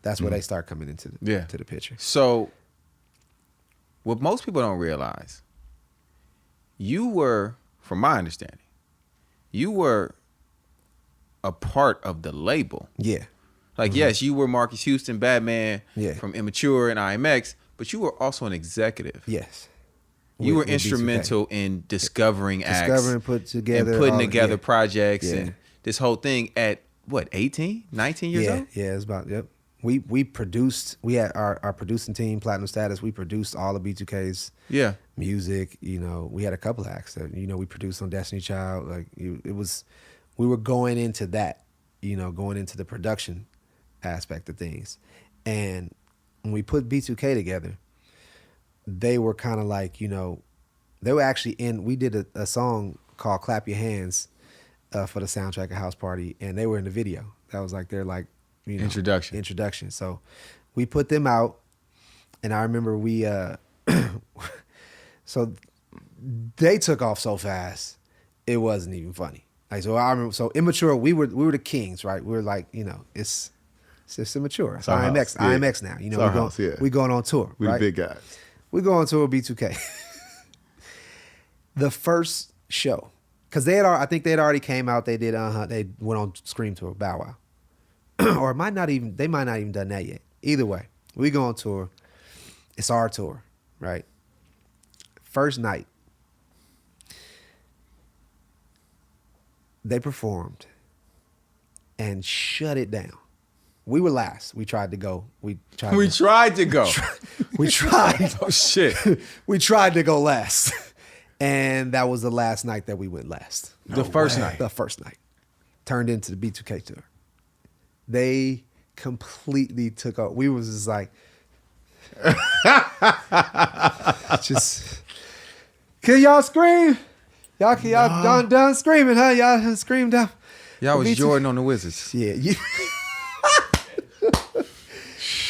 That's where they start coming into to the picture. So what most people don't realize, you were, from my understanding, you were a part of the label. Yeah. Like, yes, you were Marques Houston, Batman Yeah. from Immature and IMX, but you were also an executive. Yes. You were With B2K. instrumental in discovering acts. Put together, and putting all- together yeah. projects Yeah. and this whole thing at, what, 18, 19 years old? Yeah, it's about, yep. We produced, we had our producing team, Platinum Status, we produced all of B2K's Yeah. music. We had a couple of acts that, we produced on Destiny Child. Like, we were going into that, going into the production aspect of things. And when we put B2K together, they were kind of like, they were actually we did a song called Clap Your Hands for the soundtrack of House Party, and they were in the video. That was like their introduction. So we put them out, and I remember so they took off so fast, it wasn't even funny. Like, so I remember, so Immature, we were the kings, right? We were like, it's just Immature. It's our IMX, house, yeah. IMX now. It's our house, yeah. We going on tour, We right? the big guys. We go on tour with B2K. The first show, because I think they had already came out. They did they went on Scream Tour, Bow Wow, or they might not even done that yet. Either way, we go on tour. It's our tour, right? First night, they performed and shut it down. We were last. We tried to go. We tried to go. We tried. Oh, shit. We tried to go last. And that was the last night that we went last. The first night. The first night. Turned into the B2K tour. They completely took over. We was just like, can y'all scream? Y'all done screaming, huh? Y'all screamed out. Y'all was B2K. Jordan on the Wizards. Yeah.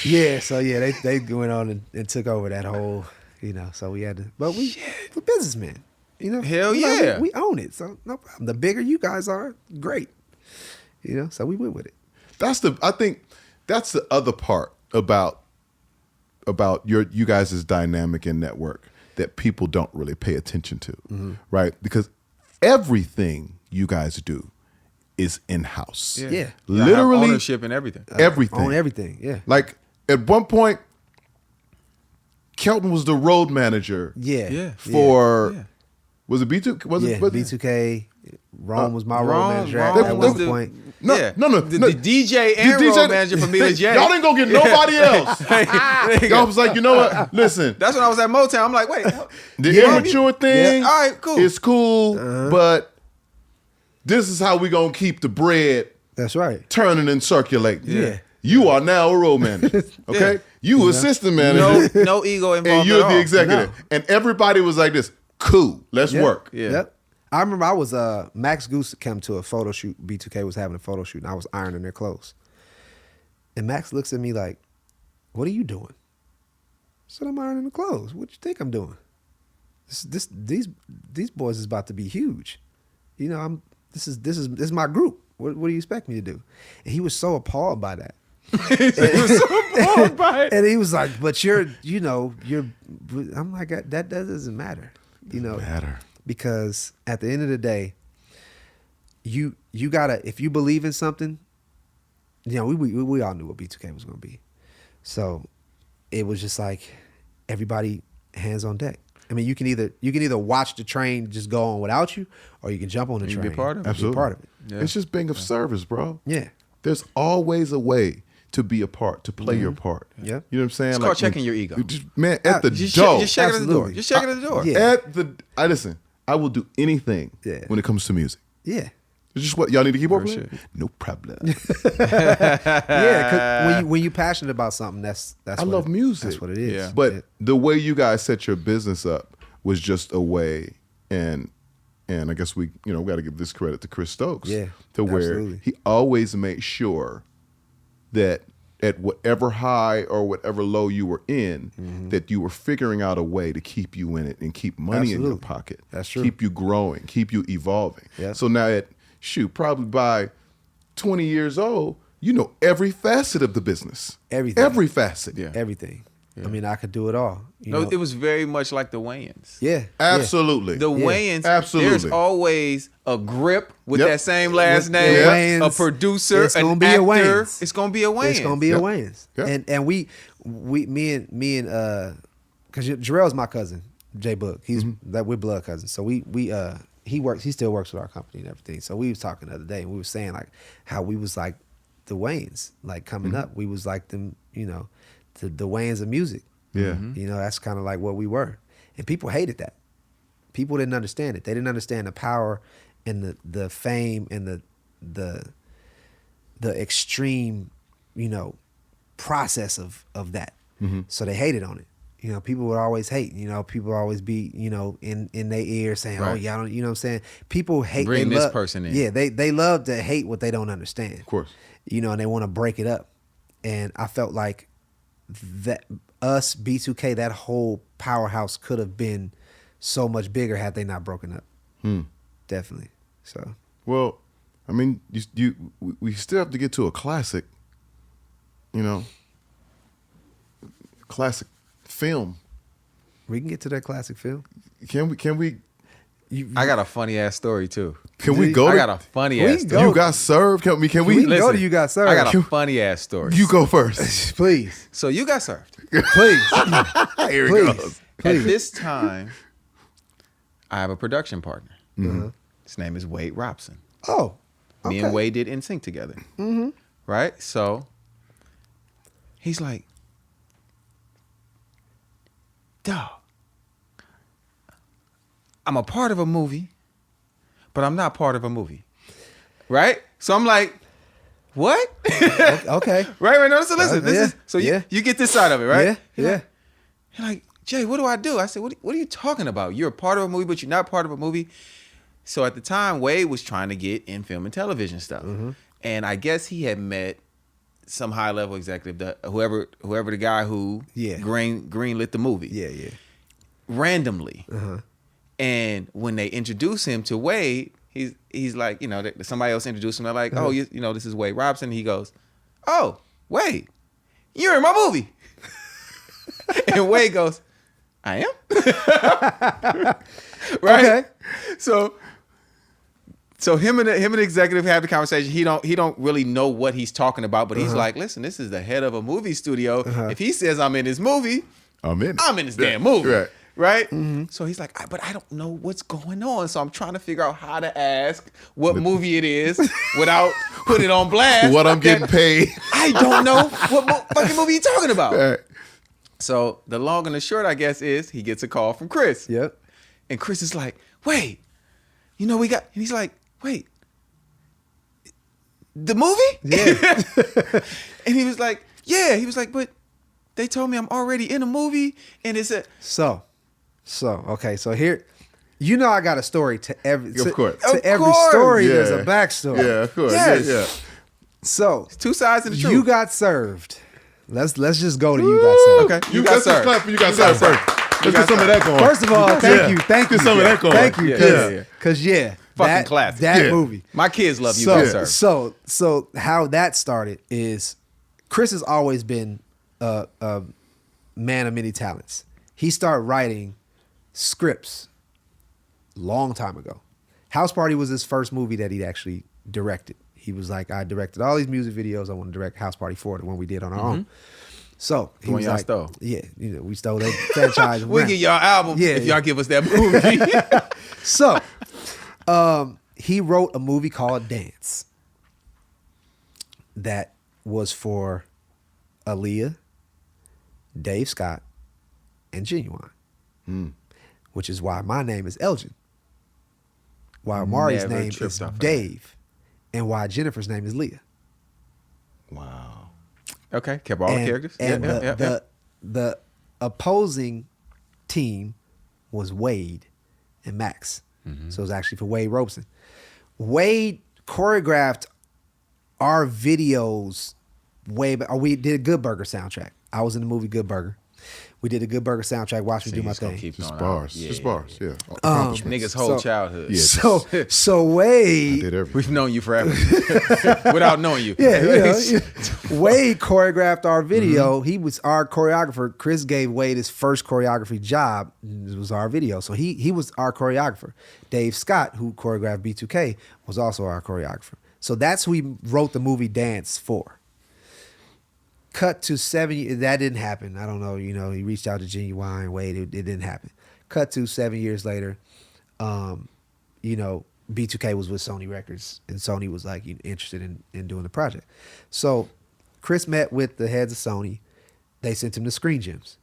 Yeah, so yeah, they went on and took over that whole, so we had to, but we're businessmen, Hell yeah. We own it, so no problem. The bigger you guys are, great, so we went with it. I think that's the other part about you guys' dynamic and network that people don't really pay attention to, right? Because everything you guys do is in-house. Yeah. Literally ownership and everything. everything. Own everything, yeah. Like at one point, Kelton was the road manager. Yeah. For Yeah. was it B2? Was it B2K. Rome was my road Rome manager Rome at was one point. No. The DJ and road manager for Mila J. Y'all didn't go get nobody else. Y'all was like, you know what? Listen, That's when I was at Motown. I'm like, wait. the immature thing Yeah. All right, cool. is cool, but this is how we gonna keep the bread That's right. turning and circulating. Yeah. You are now a road manager. Okay? Yeah. You assistant manager. No ego involved and you're at the all. executive. No. And everybody was like this, cool, let's Yeah. work. Yeah. Yep. I remember I was Max Goose came to a photo shoot. B2K was having a photo shoot, and I was ironing their clothes. And Max looks at me like, "What are you doing?" I said, "I'm ironing the clothes. What you think I'm doing? These boys is about to be huge." You know, this is my group. What do you expect me to do? And he was so appalled by that. And he was like, but you're. I'm like, that doesn't matter. Matter. Because at the end of the day, you gotta, if you believe in something, we all knew what B2K was gonna be. So it was just like everybody hands on deck. I mean, you can either watch the train just go on without you, or you can jump on the train. Be a part of it. Absolutely. Be a part of it. Yeah. It's just being of service, bro. Yeah. There's always a way to be a part, to play your part. Yeah. You know what I'm saying? It's called checking your ego. Man, at the Just door. check it at the door. Absolutely. Just check it at the door. Yeah. Listen, I will do anything when it comes to music. Yeah. It's just what y'all need to keep up Sure. with. No problem. Yeah. 'Cause when you passionate about something, that's I love music. That's what it is. Yeah. But the way you guys set your business up was just a way, and I guess we got to give this credit to Chris Stokes. Yeah, to where absolutely. he always made sure that at whatever high or whatever low you were in, that you were figuring out a way to keep you in it and keep money in your Absolutely. pocket. That's true. Keep you growing, keep you evolving. Yeah. So now probably by 20 years old, you know every facet of the business. Everything. Every facet. Yeah. Everything. I mean, I could do it all. No, it was very much like the Wayans. Yeah. Absolutely. The Wayans, Absolutely. there's always a grip with Yep. that same last With name, the Wayans, a producer, it's an gonna be a actor. Wayans. It's gonna be a Wayans. It's gonna be a Wayans. Yeah. And me and because Jarrell's my cousin, J Book. He's that we're blood cousins. So he still works with our company and everything. So we was talking the other day and we were saying like how we was like the Wayans, like coming up. We was like them, the Wayans of music. Yeah. That's kind of like what we were. And people hated that. People didn't understand it. They didn't understand the power and the fame and the extreme, process of that. So they hated on it. People would always hate. People would always be, in their ear saying, "Oh, Right. y'all don't." You know what I'm saying? People hate. Bring they this love- person in. Yeah, they love to hate what they don't understand. Of course. And they want to break it up. And I felt like that us B2K, that whole powerhouse could have been so much bigger had they not broken up. Definitely. So Well, I mean, we still have to get to a classic, classic film. we can get to that classic film. Can we? I got a funny ass story too. Can we go? I to- got a funny We ass can story. go. You got served. Can we? We can go Listen, to You Got Served. I got a funny ass story. You go first. Please. So you got served. Please. Here it Please. goes. At this time, I have a production partner. His name is Wade Robson. Oh. Me and Wade did NSYNC together. Right? So he's like, dog, I'm a part of a movie, but I'm not part of a movie. Right? So I'm like, what? Okay. Right? No, so listen, this yeah, is so yeah. you get this side of it, right? Yeah. You're like, Jay, what do I do? I said, what are you talking about? You're a part of a movie, but you're not part of a movie. So at the time, Wade was trying to get in film and television stuff. And I guess he had met some high level executive, whoever the guy who greenlit the movie. Yeah. Randomly. And when they introduced him to Wade, he's like, somebody else introduced him. They're like, oh, this is Wade Robson. He goes, oh, Wade, you're in my movie. And Wade goes, I am? Right? Okay. So him and the executive have the conversation. He don't really know what he's talking about, but he's like, listen, this is the head of a movie studio. If he says I'm in his movie, I'm in this damn movie. Right? So he's like, but I don't know what's going on. So I'm trying to figure out how to ask what movie it is without putting it on blast. What I'm getting paid. I don't know what fucking movie you're talking about. Right. So the long and the short, I guess, is he gets a call from Chris. Yep. And Chris is like, wait, we got, and he's like, wait, the movie? Yeah. And he was like, yeah. He was like, but they told me I'm already in a movie. And it's a, So okay. So here, I got a story to every. Of course. To Of every course. story, Yeah. there's a backstory. Yeah, of course. Yes. Yeah. So two sides of the truth. You got served. Let's just go to You Got Served. Okay. You got got served. clap for You Got served first. Let's get some of that going. First of all, thank you. Get some of that going. Thank you. Yeah. Because Fucking classic. That Yeah. movie. My kids love You Better Serve. So how that started is Chris has always been a man of many talents. He started writing scripts long time ago. House Party was his first movie that he actually directed. He was like, I directed all these music videos. I want to direct House Party 4, the one we did on our own. So he one was y'all like, stole. yeah, we stole that franchise. We'll give y'all album if y'all give us that movie. So he wrote a movie called Dance that was for Aaliyah, Dave Scott, and Genuine, which is why my name is Elgin, why Amari's Never name tripped is off of that. Dave, and why Jennifer's name is Leah. Wow. Okay, kept all the characters. And Yeah. the opposing team was Wade and Max. So it was actually for Wade Robeson. Wade choreographed our videos way back. We did a Good Burger soundtrack. I was in the movie Good Burger. We did a Good Burger soundtrack. Watch me do my thing. Just bars. Just bars. Yeah. Niggas' whole childhood. Yeah. So Wade, Did everything. We've known you forever without knowing you. yeah, Wade choreographed our video. He was our choreographer. Chris gave Wade his first choreography job. It was our video. So he was our choreographer. Dave Scott, who choreographed B2K, was also our choreographer. So that's who he wrote the movie Dance for. Cut to 7 years. That didn't happen. I don't know. He reached out to Genuine Wade. It didn't happen. Cut to 7 years later. B2K was with Sony Records, and Sony was like interested in doing the project. So Chris met with the heads of Sony. They sent him to Screen Gems,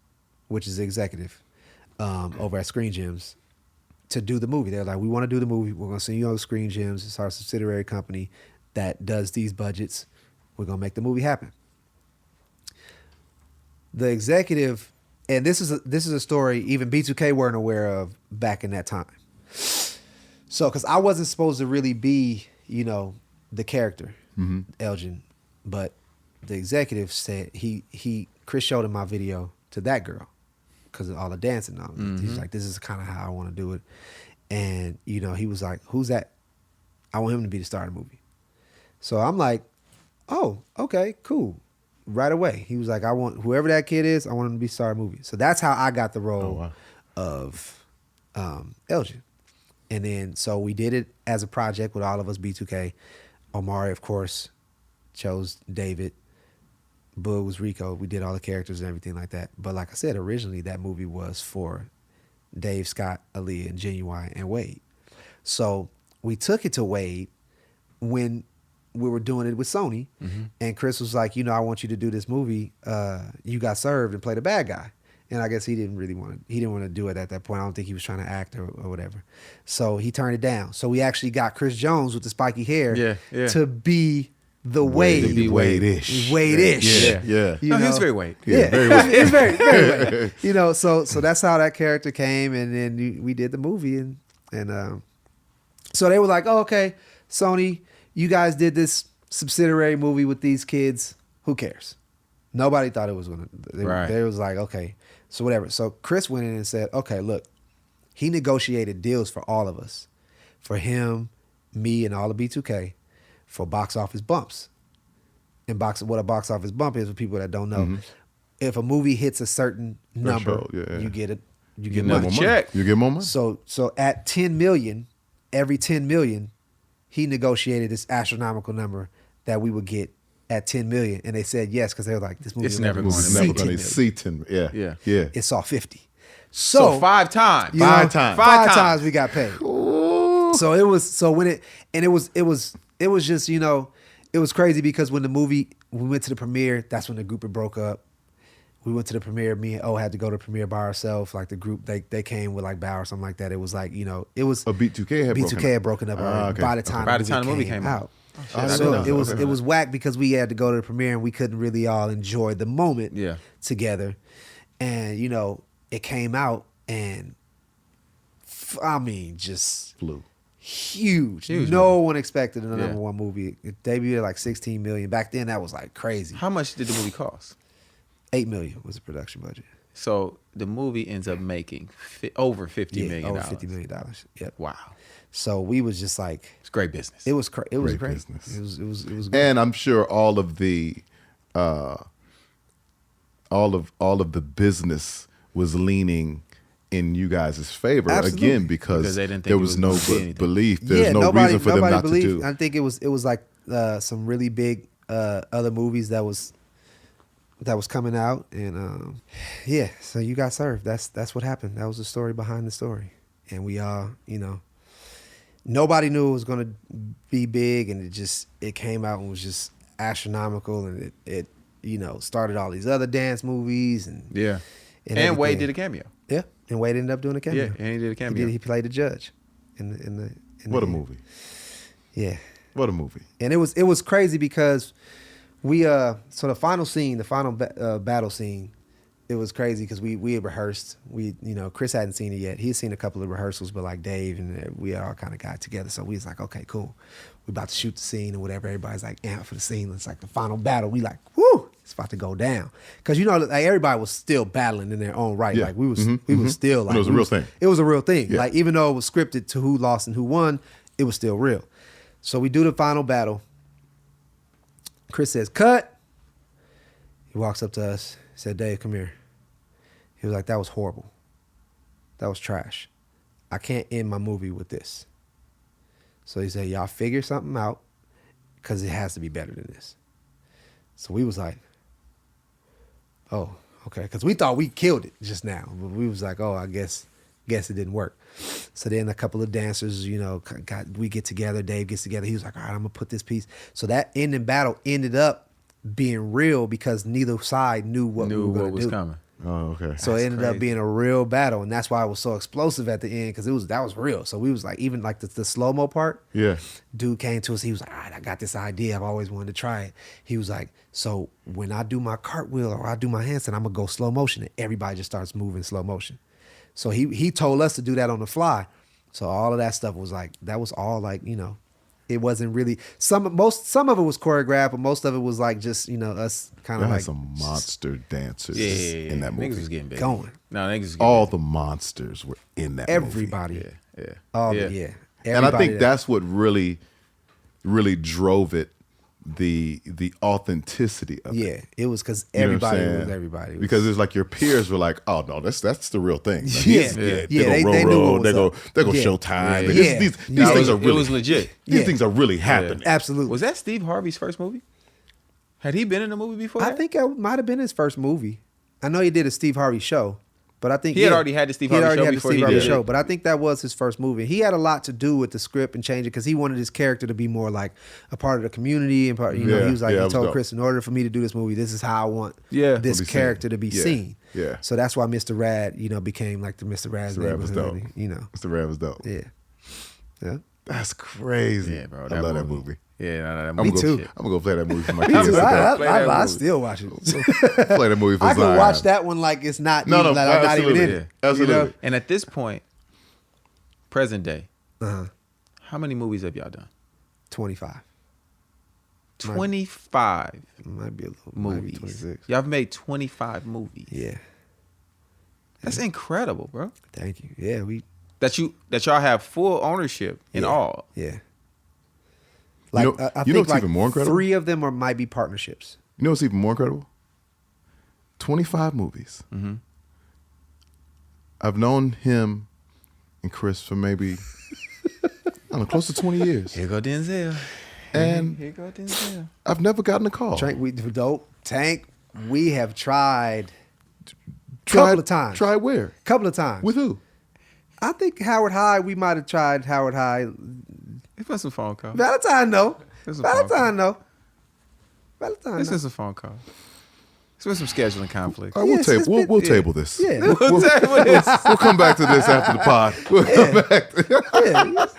which is the executive over at Screen Gems, to do the movie. They're like, we want to do the movie. We're going to send you on the Screen Gems. It's our subsidiary company that does these budgets. We're going to make the movie happen. The executive, and this is a story even B2K weren't aware of back in that time. So, because I wasn't supposed to really be, the character, Elgin, but the executive said Chris showed him my video to that girl because of all the dancing. He's like, this is kind of how I want to do it, and he was like, who's that? I want him to be the star of the movie. So I'm like, oh, okay, cool. Right away. He was like, I want whoever that kid is, I want him to be star of the movie. So that's how I got the role of Elgin. And then so we did it as a project with all of us, B2K. Omari, of course, chose David. Boog was Rico. We did all the characters and everything like that. But like I said, originally that movie was for Dave Scott, Aaliyah, and Genuine, and Wade. So we took it to Wade when we were doing it with Sony, and Chris was like, I want you to do this movie. You got served and play the bad guy. And I guess he didn't want to do it at that point. I don't think he was trying to act or whatever. So he turned it down. So we actually got Chris Jones with the spiky hair to be the Wade. To be Wade-ish. Wade-ish. Yeah. He was very Wade. Yeah, very Wade. it's very, very Wade. So that's how that character came, and then we did the movie, and so they were like, oh, okay, Sony, you guys did this subsidiary movie with these kids. Who cares? Nobody thought it was going to. They was like, okay, so whatever. So Chris went in and said, okay, look, he negotiated deals for all of us, for him, me, and all of B2K, for box office bumps. And what a box office bump is for people that don't know. If a movie hits a certain number, you get it. You get another money. check. You get more money. So at 10 million, every 10 million, he negotiated this astronomical number that we would get at 10 million. And they said yes, because they were like, this movie is never going to see 10 million. See 10. Yeah. It saw 50. So 5 times. Five times. Five times we got paid. So it was just, it was crazy because when we went to the premiere, that's when the group had broke up. We went to the premiere. Me and O had to go to the premiere by ourselves. Like the group, they came with like Bow or something like that. It was like, it was B2K had broken up. already by the time the movie came out. So it was whack because we had to go to the premiere and we couldn't really all enjoy the moment together. And it came out and just flew. Huge. No one expected a number one movie. It debuted at like 16 million. Back then that was like crazy. How much did the movie cost? $8 million was the production budget. So the movie ends up making over $50 million. Over $50 million. Yep. Wow. So we was just like, It's great business. it was it was Great great. business. It was good. And I'm sure all of the business was leaning in you guys' favor Absolutely. again Because they didn't think there it was was no gonna be anything. belief. There's no reason for them not to do. I think it was like some really big other movies that was coming out, and yeah. So you got served. That's what happened. That was the story behind the story, and we all, nobody knew it was gonna be big, and it came out and was just astronomical, and it started all these other dance movies and Yeah. And everything. Wade did a cameo. Yeah, and Wade ended up doing a cameo. Yeah, and he did a cameo. He played the judge in the What a movie! Yeah. What a movie! And it was crazy because we so the final scene, the final battle scene, it was crazy because we had rehearsed. Chris hadn't seen it yet. He had seen a couple of rehearsals, but like Dave and we all kind of got together. So we was like, okay, cool. We about to shoot the scene or whatever. Everybody's like amped for the scene. It's like the final battle. We like, woo, it's about to go down. Because like everybody was still battling in their own right. Yeah. Like we was still like it was a real thing. It was a real thing. Yeah. Like even though it was scripted to who lost and who won, it was still real. So we do the final battle. Chris says, cut. He walks up to us. He said, Dave, come here. He was like, that was horrible. That was trash. I can't end my movie with this. So he said, y'all figure something out because it has to be better than this. So we was like, oh, okay. Because we thought we killed it just now. But we was like, oh, I guess it didn't work. So then a couple of dancers, we get together. Dave gets together. He was like, all right, I'm going to put this piece. So that ending battle ended up being real because neither side knew what we were going to do. Coming. Oh, okay. So it ended up crazy. being a real battle, and that's why it was so explosive at the end because that was real. So we was like, even like the slow mo part. Yeah. Dude came to us. He was like, all right, I got this idea. I've always wanted to try it. He was like, so when I do my cartwheel or I do my handstand, I'm gonna go slow motion, and everybody just starts moving slow motion. So he told us to do that on the fly. So all of that stuff was like, that was all like, it wasn't really some of it was choreographed, but most of it was like just us kind There of had like some monster dancers Yeah. in that movie. Niggas was getting big. going. No, niggas was getting All the monsters were in that movie. Everybody. big. Yeah. All yeah. yeah. And I Everybody think that's what really drove it, the authenticity of it. Yeah, it was because You know what I'm everybody saying? was everybody. It was- Because it's like your peers were like, oh no, that's the real thing. Like, Yeah. they They go knew roll, what they was go up. they go Yeah. Showtime. Yeah. Like, Yeah. These No, things are it really was legit. These Yeah. things are really happening. Absolutely. Was that Steve Harvey's first movie? Had he been in a movie before? I that? think it might have been his first movie. I know he did a Steve Harvey show, but I think He had already had the Steve Harvey show before he did it. But I think that was his first movie. He had a lot to do with the script and changing because he wanted his character to be more like a part of the community and part. He was like, Yeah, it he was told dope. Chris, in order for me to do this movie, this is how I want Yeah. this To be character seen. to be Yeah. seen. Yeah. So that's why Mr. Rad, became like the Mr. Rad's Mr. Rad was neighborhood. dope. and, Mr. Rad was dope. Yeah. Yeah. That's crazy. Yeah, bro. I love that movie. Yeah, that I'm movie. gonna too. go, I'm gonna go play that movie for my Me kids. too. today. I still watch it. Play that movie for I can Zion. watch that one like it's not. No, even, like I'm not even absolutely. in Yeah. it. Absolutely. And at this point, present day, Uh-huh. how many movies have y'all done? 25. 25 Might be a little movies. Might be 26. Y'all have made 25 movies. Yeah. That's incredible, bro. Thank you. Yeah, That y'all have full ownership in yeah, all. Yeah. You know- I you know think what's even more incredible? 3 of them might be partnerships. You know what's even more incredible? 25 movies. Mm-hmm. I've known him and Chris for maybe, I don't know, close to 20 years. Here go Denzel. And Here go Denzel. I've never gotten a call. Tank, we have tried couple of times. Tried where? Couple of times. With who? I think Howard High, we might have tried Howard High. It's been some phone calls. Valentine, no. This is a Valentine, no. Valentine, This no. is a phone call. It's been some scheduling conflicts. All right, Yes, we'll it's table. been- We'll yeah. table this. Yeah. We'll come back to this after the pod. We'll come back.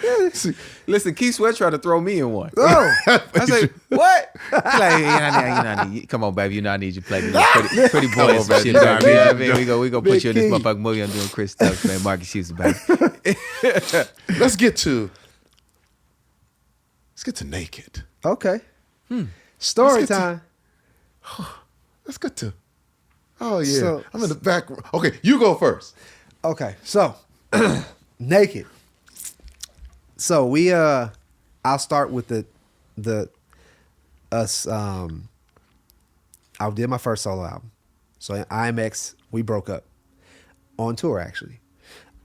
Yeah. See, Listen, Keith Sweat tried to throw me in one. Oh, I said, what? He like, come on, baby. I need you to play this pretty boy and some shit. baby. You know what I mean? We go put Big you in this King. motherfucking movie. I'm doing Chris Stokes, man. Marques Houston, baby. let's get to naked. okay. Story Let's get to- time. Let's get to Oh yeah, So- I'm in the back. Okay, you go first. Okay, so Naked. So we I'll start with the us I did my first solo album. So in IMX, we broke up on tour actually.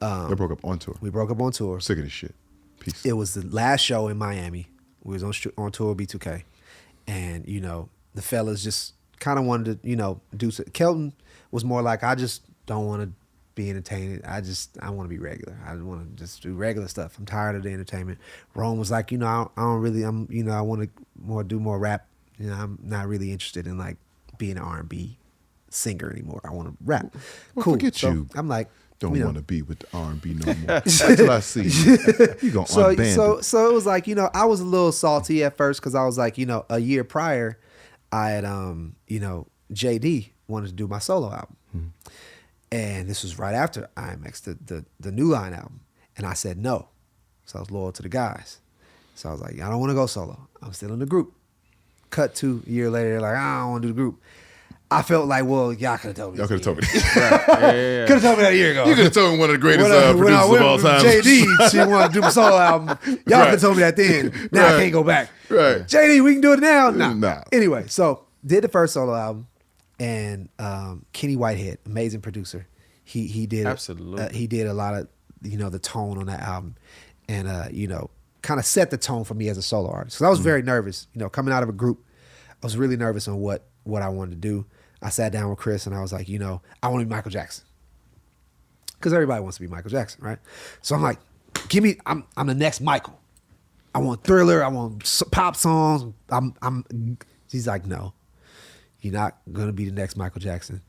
They broke up on tour. We broke up on tour. Sick of this shit. Peace. It was the last show in Miami. We was on tour with B2K, and the fellas just kind of wanted to do. Kelton was more like, I just don't want to be entertained. I want to be regular. I want to just do regular stuff. I'm tired of the entertainment. Rome was like, I don't really. I want to do more rap. I'm not really interested in like being an R&B singer anymore. I want to rap. Well, Cool. forget So you. I'm like, Don't want to be with the R&B no more. Wait till I see you. You gonna unband. So it was like, I was a little salty at first because I was like, a year prior, I had JD wanted to do my solo album, and this was right after IMX, the New Line album, and I said no, so I was loyal to the guys. So I was like, I don't want to go solo. I'm still in the group. Cut to a year later, like, I don't want to do the group. I felt like, well, y'all could have told me. Y'all could have told me. Yeah. Could have told me that a year ago. You could have told me one of the greatest When I producers of went all with time. JD, she wanted to do my solo album. Y'all could have told me that then. Now I Right. can't go back. Right. JD, we can do it now. Nah. Nah. Anyway, so did the first solo album, and Kenny Whitehead, amazing producer. He did Absolutely. he did a lot of the tone on that album, and kind of set the tone for me as a solo artist. Because I was very nervous. Coming out of a group, I was really nervous on what I wanted to do. I sat down with Chris and I was like, I want to be Michael Jackson. Because everybody wants to be Michael Jackson, right? So I'm like, I'm the next Michael. I want Thriller. I want pop songs. He's like, no, you're not going to be the next Michael Jackson.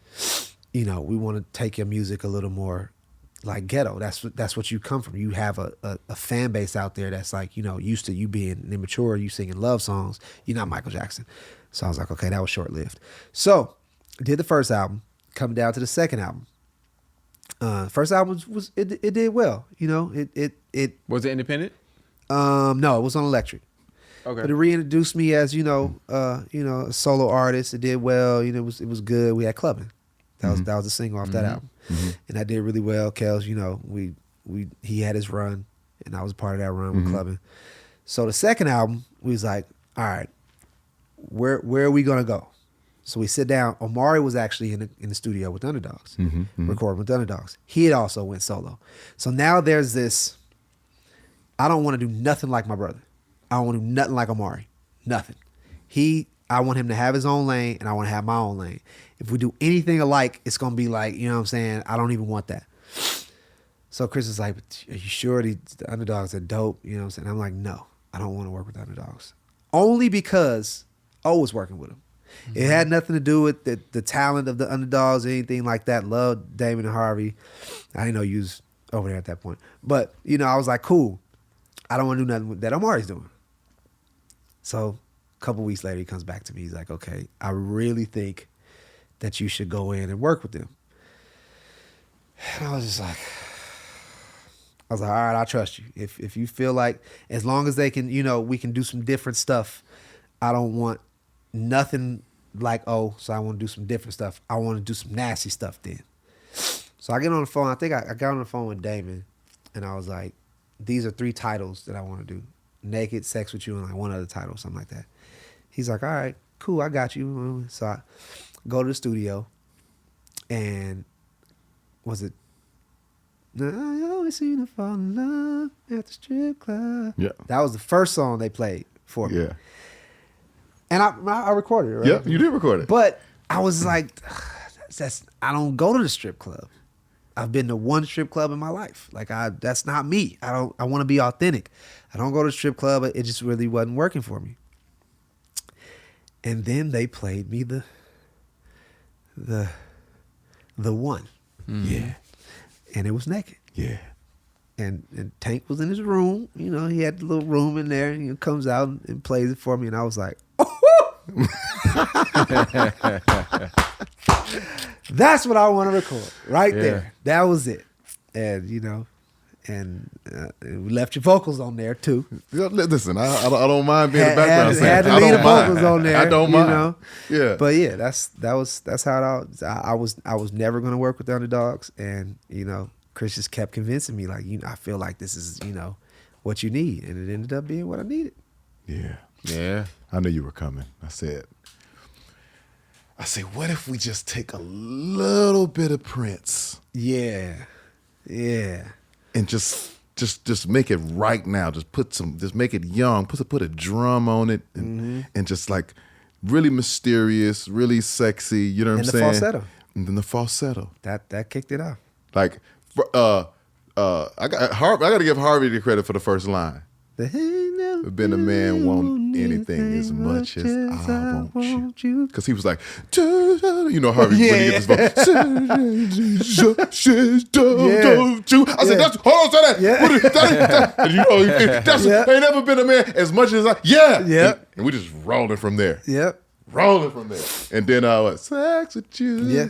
We want to take your music a little more like ghetto. That's what you come from. You have a fan base out there that's like, used to you being immature, you singing love songs. You're not Michael Jackson. So I was like, okay, that was short-lived. So did the first album, coming down to the second album. First album it did well. It Was it independent? no, it was on Electric. Okay. But it reintroduced me as a solo artist. It did well. It was good. We had Clubbing. That was a single off that album, and that did really well. Kels, he had his run, and I was a part of that run with Clubbing. So the second album, we was like, all right, where are we gonna go? So we sit down. Omari was actually in the studio with Underdogs, recording with Underdogs. He had also went solo. So now there's this. I don't want to do nothing like my brother. I don't want to do nothing like Omari. Nothing. I want him to have his own lane, and I want to have my own lane. If we do anything alike, it's gonna be like, you know what I'm saying? I don't even want that. So Chris is like, are you sure the Underdogs are dope? You know what I'm saying? I'm like, no, I don't want to work with Underdogs. Only because O was working with him. It had nothing to do with the talent of the Underdogs or anything like that. Loved Damon and Harvey. I didn't know you was over there at that point. But, I was like, cool. I don't want to do nothing that Omari's doing. So a couple weeks later, he comes back to me. He's like, okay, I really think that you should go in and work with them. And I was like, all right, I trust you. If you feel like, as long as they can, we can do some different stuff. I don't want nothing like, so I want to do some different stuff. I want to do some nasty stuff then. So I get on the phone. I think I got on the phone with Damon, and I was like, these are 3 titles that I want to do. Naked, Sex With You, and like one other title, something like that. He's like, all right, cool, I got you. So I go to the studio, and was it, I always seem to fall in love at the strip club. Yeah. That was the first song they played for me. Yeah. And I recorded it, right? Yeah, you did record it. But I was like, I don't go to the strip club. I've been to one strip club in my life. Like that's not me. I want to be authentic. I don't go to the strip club. It just really wasn't working for me. And then they played me the one. Yeah. And it was Naked. Yeah. And Tank was in his room. He had the little room in there, and he comes out and plays it for me. And I was like, that's what I want to record right there. That was it. And And we left your vocals on there too. Yeah, listen, I don't mind being the background singer. Had to I leave don't the mind. vocals on there. I don't mind. You know? Yeah. But yeah, that's how it I was never gonna work with the Underdogs, and Chris just kept convincing me like I feel like this is what you need, and it ended up being what I needed. Yeah. I knew you were coming. I said, what if we just take a little bit of Prince? Yeah. And just make it right now. Just make it young. Put a drum on it, and just like really mysterious, really sexy. You know what I'm saying? And the falsetto. And then the falsetto. That kicked it off. Like, I got to give Harvey the credit for the first line. Been a man want anything as much as I want you. Because he was like, Harvey, when he gets his voice. I said, hold on, say that. Yeah. Ain't never been a man as much as I. Yeah. Yep. And we just rolling from there. Yep. Rolling from there. And then I was sex with you. Yeah.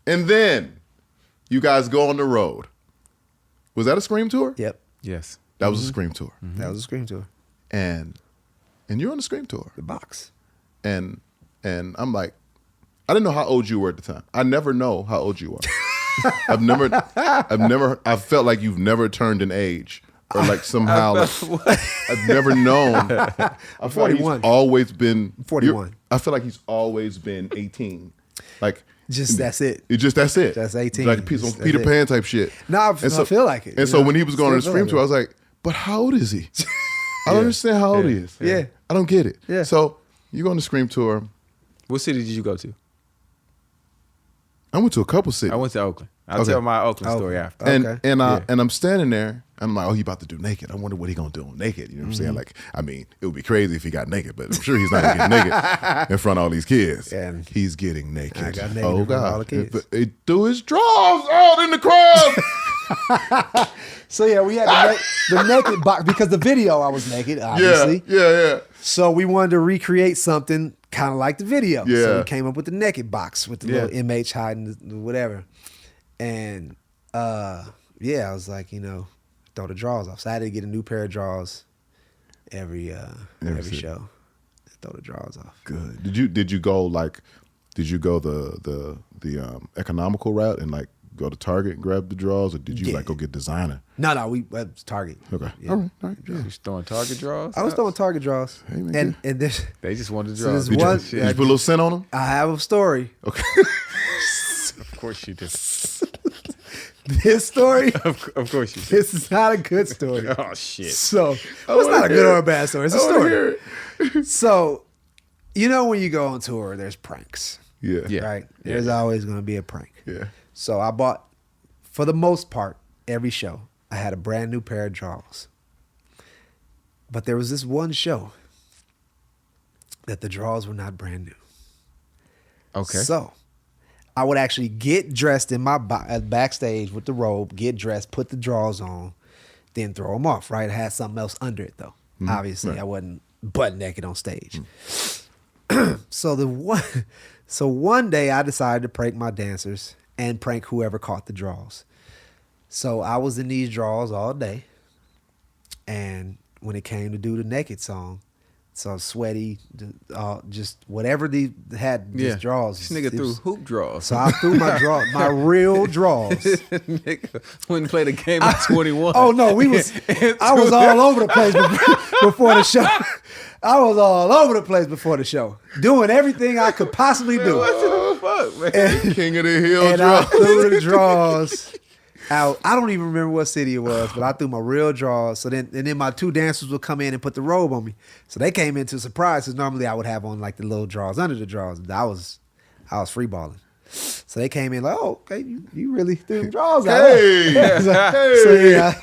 And then you guys go on the road. Was that a Scream tour? Yep. Yes. That was a Scream tour. That was a Scream tour. And you're on the Scream tour. The box. And I'm like, I didn't know how old you were at the time. I never know how old you are. I felt like you've never turned an age. Or like somehow, I've never known. I feel like he's 41. always been 41. I feel like he's always been 18. Like that's it. That's it. That's 18. Like That's Peter it. Pan type shit. No, I feel like it. And so when he was going on the Scream tour, I was like, but how old is he? I don't understand how old he is. Yeah. I don't get it. Yeah. So you go on the Scream tour. What city did you go to? I went to a couple cities. I went to Oakland. I'll Okay. tell my Oakland story after. And Okay. and I'm standing there. And I'm like, oh, he about to do Naked. I wonder what he gonna do on Naked. You know what I'm saying? Like, I mean, it would be crazy if he got naked, but I'm sure he's not gonna get naked in front of all these kids. And he's getting naked. I got naked oh in front of all God! the kids. It threw his drawers out in the crowd. So yeah, we had the naked box because the video I was naked, obviously. Yeah. So we wanted to recreate something kind of like the video. Yeah. So we came up with the naked box with the little MH hiding the whatever. And I was like, throw the drawers off. So I had to get a new pair of drawers every show. Throw the drawers off. Good. Did you go the economical route and like go to Target and grab the drawers, or did you like go get designer? No, we went to Target. Okay. Yeah. All right. You was throwing Target draws? I was throwing Target drawers. Hey, man, and this, They just wanted So draws. this Did one- you put a little scent on them? I have a story. Okay. Of course you did. This story, Of course you did. this is not a good story. Oh, shit. So it's not a good or a bad story. It's a story. It. So, when you go on tour, there's pranks, Yeah. Yeah. right? There's always going to be a prank. Yeah. So I bought, for the most part, every show, I had a brand new pair of drawers. But there was this one show that the drawers were not brand new. Okay. So I would actually get dressed in my backstage with the robe, get dressed, put the drawers on, then throw them off, right? I had something else under it, though. Obviously, Right. I wasn't butt naked on stage. So one day I decided to prank my dancers and prank whoever caught the draws. So I was in these draws all day. And when it came to do the naked song, so sweaty, just whatever they had these draws. This nigga it threw was- hoop draws. So I threw my real draws. Nigga wouldn't play the game at 21. Oh no, I was all over the place before the show. I was all over the place before the show, doing everything I could possibly do. What the fuck, man? King of the Hill And I draw. threw the draws out. I don't even remember what city it was, but I threw my real draws. So then my two dancers would come in and put the robe on me. So they came into surprise, because normally I would have on like the little drawers under the drawers. I was free balling. So they came in like, oh, okay, you really threw the drawers out. Hey. So yeah.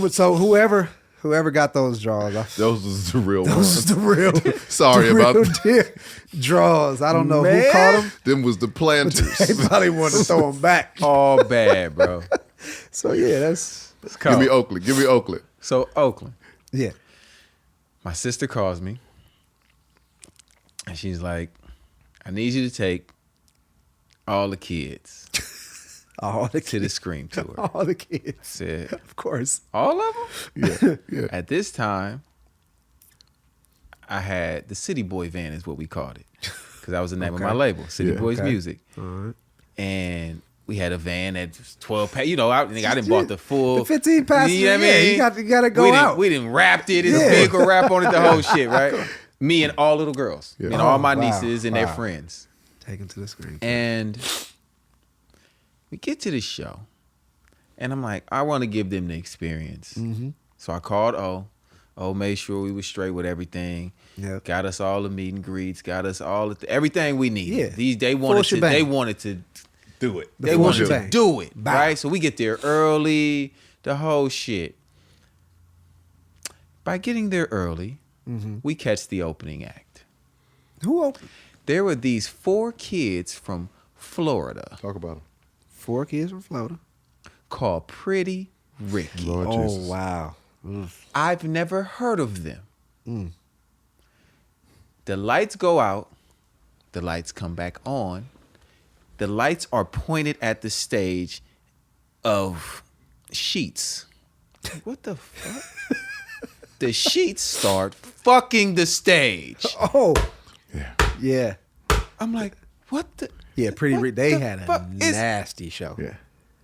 So whoever got those draws, Those was the real those ones. was the real. Sorry the about real that. deal. Draws. I don't know Man. who caught them. Them was the planters. They probably wanted to throw them back. All bad, bro. So yeah, that's Give me Oakland. So Oakland. yeah. My sister calls me, and she's like, I need you to take all the kids All the to the kids. Scream tour. All the kids. I said, Of course. all of them? Yeah. At this time, I had the City Boy van is what we called it. Because that was the name of my label, City Yeah. Boys Okay. Music. All right. And we had a van at 12 pack. You know, I didn't bought the full. The 15 passenger. You know what I Yeah, mean? you got to go out. We didn't wrapped it. It's Yeah. a vehicle wrap on it, the whole shit, right? Me and all little girls. Yeah. Me and all my Oh, wow. nieces and their Wow. friends. Take him to the screen. And we get to the show. And I'm like, I want to give them the experience. Mm-hmm. So I called O. O made sure we were straight with everything. Yep. Got us all the meet and greets. Got us all everything we needed. Yeah. They Full wanted to. shebang. They wanted to Do it. They full wanted to shebang. do it, Bow. right? So we get there early, the whole shit. By getting there early, we catch the opening act. Who opened? There were these 4 kids from Florida Talk about him. 4 kids from Florida. called Pretty Ricky. Lord Oh, Jesus. wow. I've never heard of them. The lights go out. The lights come back on. The lights are pointed at the stage of sheets. Like, what the fuck? The sheets start fucking the stage. Oh, Yeah. yeah. I'm like, what the? Yeah, Pretty what Rick. They the had a fuck is- nasty show. Yeah.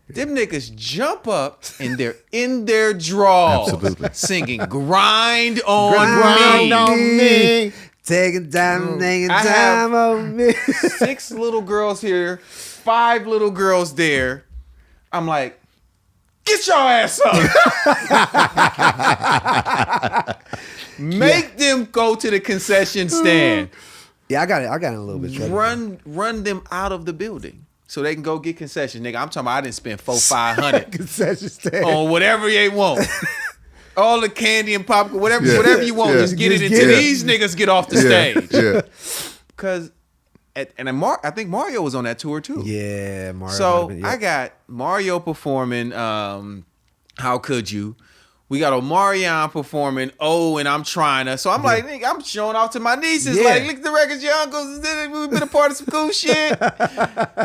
Them niggas jump up and they're in their drawers Absolutely. singing "Grind on Grind Me." on me. Taking time, taking I have- time on me. 6 little girls here, 5 little girls there. I'm like, get your ass up. Make them go to the concession stand. Yeah, I got it. I got it a little bit. trouble. Run them out of the building so they can go get concession. Nigga, I'm talking about I didn't spend $400-500 Concession stand. on whatever they want. All the candy and popcorn, whatever you want, Yeah. just get it Just until get it. these niggas get off the Yeah. stage. Yeah. Because, I think Mario was on that tour too. Yeah, Mario. So yeah. I got Mario performing How Could You? We got Omarion performing and I'm Trying to. So I'm like, nigga, I'm showing off to my nieces. Yeah. Like, look at the records your uncles did. We've been a part of some cool shit.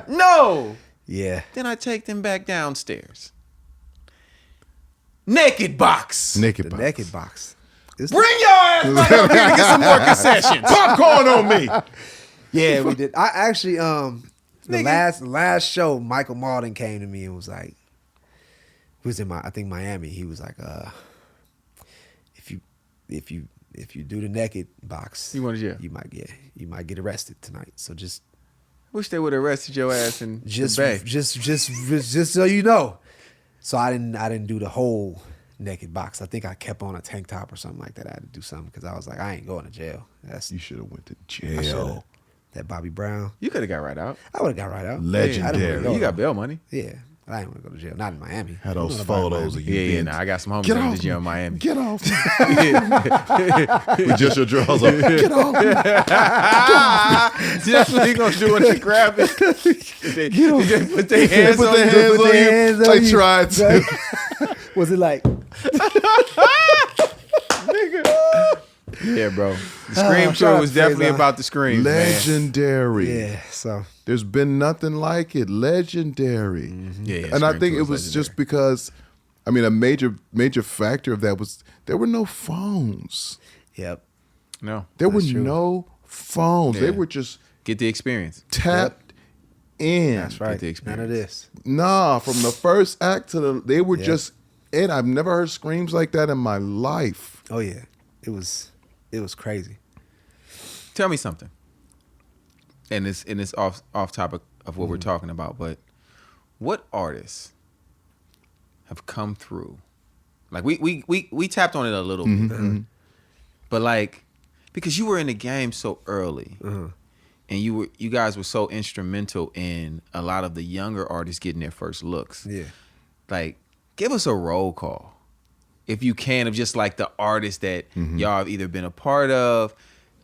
No. Yeah. Then I take them back downstairs. Naked box. Naked The box. naked box. It's Bring your ass back up here to get some more concessions. Popcorn on me. Yeah, we did. I actually the Nigga. last show, Michael Malden came to me and was like, he was in Miami. He was like, if you do the naked box, You want to jail? you might get arrested tonight. So just Wish they would have arrested your ass in the Bay. just so you know. So I didn't do the whole naked box. I think I kept on a tank top or something like that. I had to do something because I was like, I ain't going to jail. You should have went to I shoulda. jail. That Bobby Brown. You could have got right out. I would have got right out. Legendary. I didn't wanna go, You got bail money. Yeah, I didn't want to go to jail. Not in Miami. Had those I don't know about photos of you. Yeah, being- nah, I got some homies Get in off the jail in me. Miami. Get off. With just your drawers on. Get off. That's what they gonna do when they grab it. They put their hands Put on their you. hands Put on their you. hands on I you. tried to. Was it like? Yeah, bro. The Scream shout tour out was to definitely Faison. about the Scream, man. Legendary. Yeah. So There's been nothing like it. Legendary. Yeah, And I Scream think tour it was just because, I mean, a major factor of that was there were no phones. yep. No, There were That's true. no phones. They Yeah. were just get the experience. tapped in. That's right. the None of this. Nah, from the first act to they were Yeah. just in. I've never heard screams like that in my life. Oh yeah. It was crazy. Tell me something. And it's off topic of what we're talking about, but what artists have come through? Like we tapped on it a little bit, but like because you were in the game so early, and you guys were so instrumental in a lot of the younger artists getting their first looks. Yeah. Like, give us a roll call, if you can, of just like the artists that y'all have either been a part of,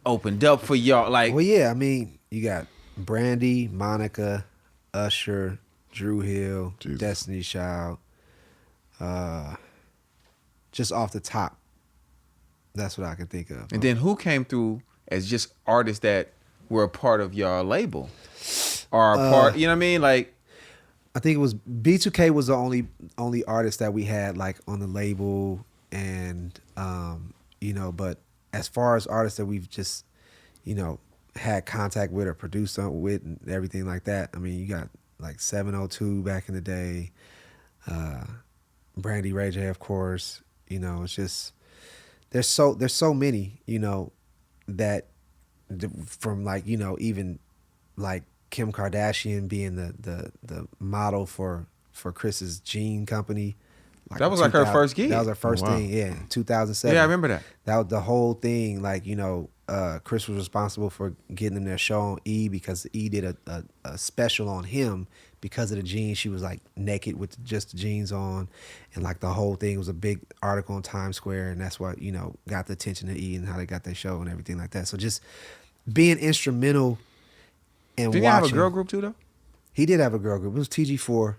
opened up for y'all. Like, Well, yeah. I mean, you got Brandy, Monica, Usher, Drew Hill, Jesus. Destiny's Child. Just off the top, that's what I can think of. and then who came through as just artists that were a part of your label, or a part. You know what I mean? Like, I think it was B2K was the only artist that we had like on the label, and you know, but as far as artists that we've just, you know, had contact with or produced something with and everything like that. I mean, you got like 702 back in the day, Brandy Ray J, of course. You know, it's just there's so many, you know, that from like, you know, even like Kim Kardashian being the model for Chris's jean company. Like that was like her first gig. That was her first thing, yeah, in 2007. Yeah, I remember that. That was the whole thing. Like, you know, Chris was responsible for getting them their show on E, because E did a special on him because of the jeans. She was like naked with just the jeans on, and like the whole thing was a big article on Times Square, and that's what, you know, got the attention of E and how they got their show and everything like that. So just being instrumental and Did he have a girl group too, though? He did have a girl group. It was TG4.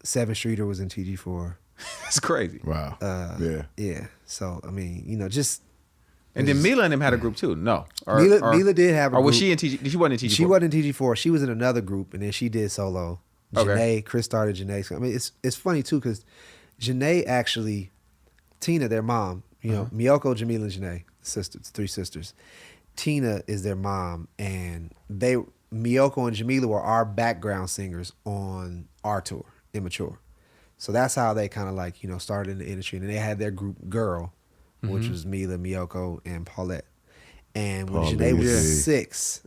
Seven Streeter was in TG4. That's crazy. Wow. Yeah. So I mean, you know, just. And then Mila and them had a group too. No, Mila did have a group. Or was she in TG? She wasn't in TG4. She wasn't in TG4. She was in another group, and then she did solo. Okay. Janae, Chris started Janae. I mean, it's funny too, because Janae actually, Tina, their mom, you know, Miyoko, Jamila, and Janae, sisters, three sisters. Tina is their mom, and Miyoko and Jamila were our background singers on our tour, Immature. So that's how they kind of like, you know, started in the industry. And they had their group Girl, which was Mila, Miyoko, and Paulette. And when Janae was 6,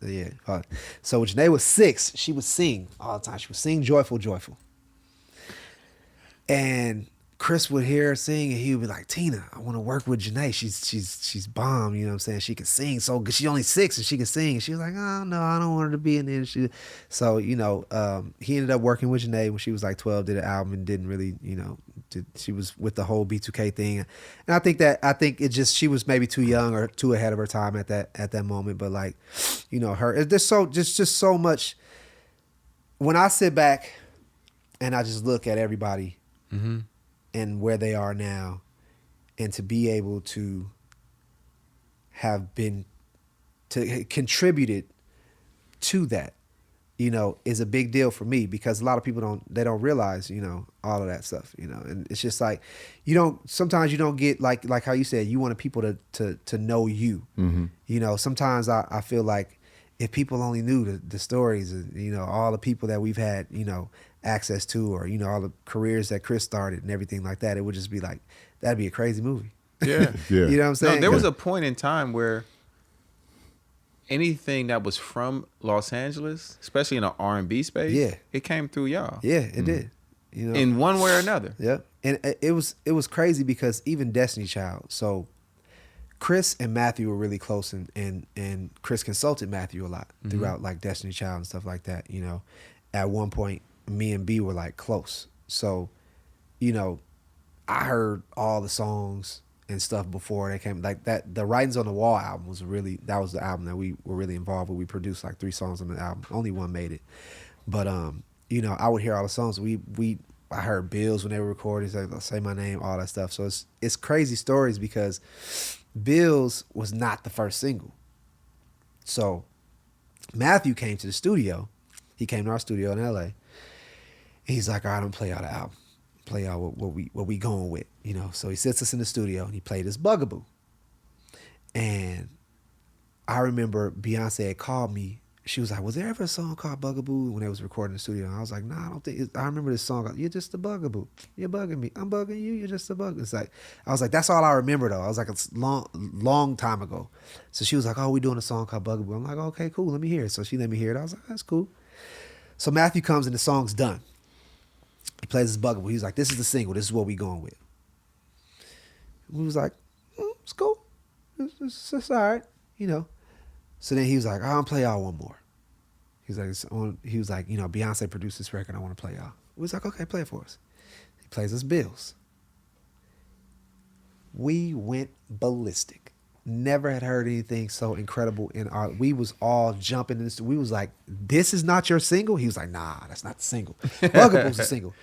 so when Janae was 6, she would sing all the time. She would sing Joyful, Joyful. And Chris would hear her sing, and he would be like, Tina, I want to work with Janae. She's bomb, you know what I'm saying? She can sing so good. She's only 6 and she can sing. And she was like, oh, no, I don't want her to be in the industry. So, you know, he ended up working with Janae when she was like 12, did an album, and didn't really, you know, she was with the whole B2K thing. And I think it just, she was maybe too young or too ahead of her time at that moment. But like, you know, there's just so much. When I sit back and I just look at everybody, and where they are now, and to be able to have been contributed to that, you know, is a big deal for me, because a lot of people don't realize, you know, all of that stuff, you know. And it's just like, sometimes you don't get like how you said, you wanted people to know you. You know, sometimes I feel like if people only knew the stories, you know, all the people that we've had, you know, access to, or, you know, all the careers that Chris started and everything like that, it would just be like, that'd be a crazy movie. Yeah. Yeah. You know what I'm saying? No, there was a point in time where anything that was from Los Angeles, especially in the R&B space, it came through y'all. Yeah, it did. You know, in one way or another. Yep. And it was crazy, because even Destiny Child, so Chris and Matthew were really close, and Chris consulted Matthew a lot throughout like Destiny Child and stuff like that. You know, at one point, me and B were like close. So, you know, I heard all the songs and stuff before they came. Like that, the Writings on the Wall album was that was the album that we were really involved with. We produced like 3 songs on the album. Only one made it. But you know, I would hear all the songs. I heard Bills when they were recording, like Say My Name, all that stuff. So it's crazy stories, because Bills was not the first single. So Matthew came to the studio. He came to our studio in LA. He's like, all right, I'm gonna play out the album. Play out what we going with, you know. So he sits us in the studio and he played this Bugaboo. And I remember Beyonce had called me. She was like, was there ever a song called Bugaboo, when they was recording in the studio? And I was like, nah, I don't think I remember this song. You're just a Bugaboo. You're bugging me. I'm bugging you. You're just a bug. It's like, I was like, that's all I remember though. I was like, it's long time ago. So she was like, oh, we doing a song called Bugaboo. I'm like, okay, cool. Let me hear it. So she let me hear it. I was like, that's cool. So Matthew comes and the song's done. He plays this Bugaboo. He's like, this is the single. This is what we going with. We was like, it's cool. It's all right, you know. So then he was like, I'll play y'all one more. He was like, you know, Beyonce produced this record. I want to play y'all. We was like, okay, play it for us. He plays us Bills. We went ballistic. Never had heard anything so incredible we was all jumping in this. We was like, this is not your single? He was like, nah, that's not the single. Bugaboo's the single.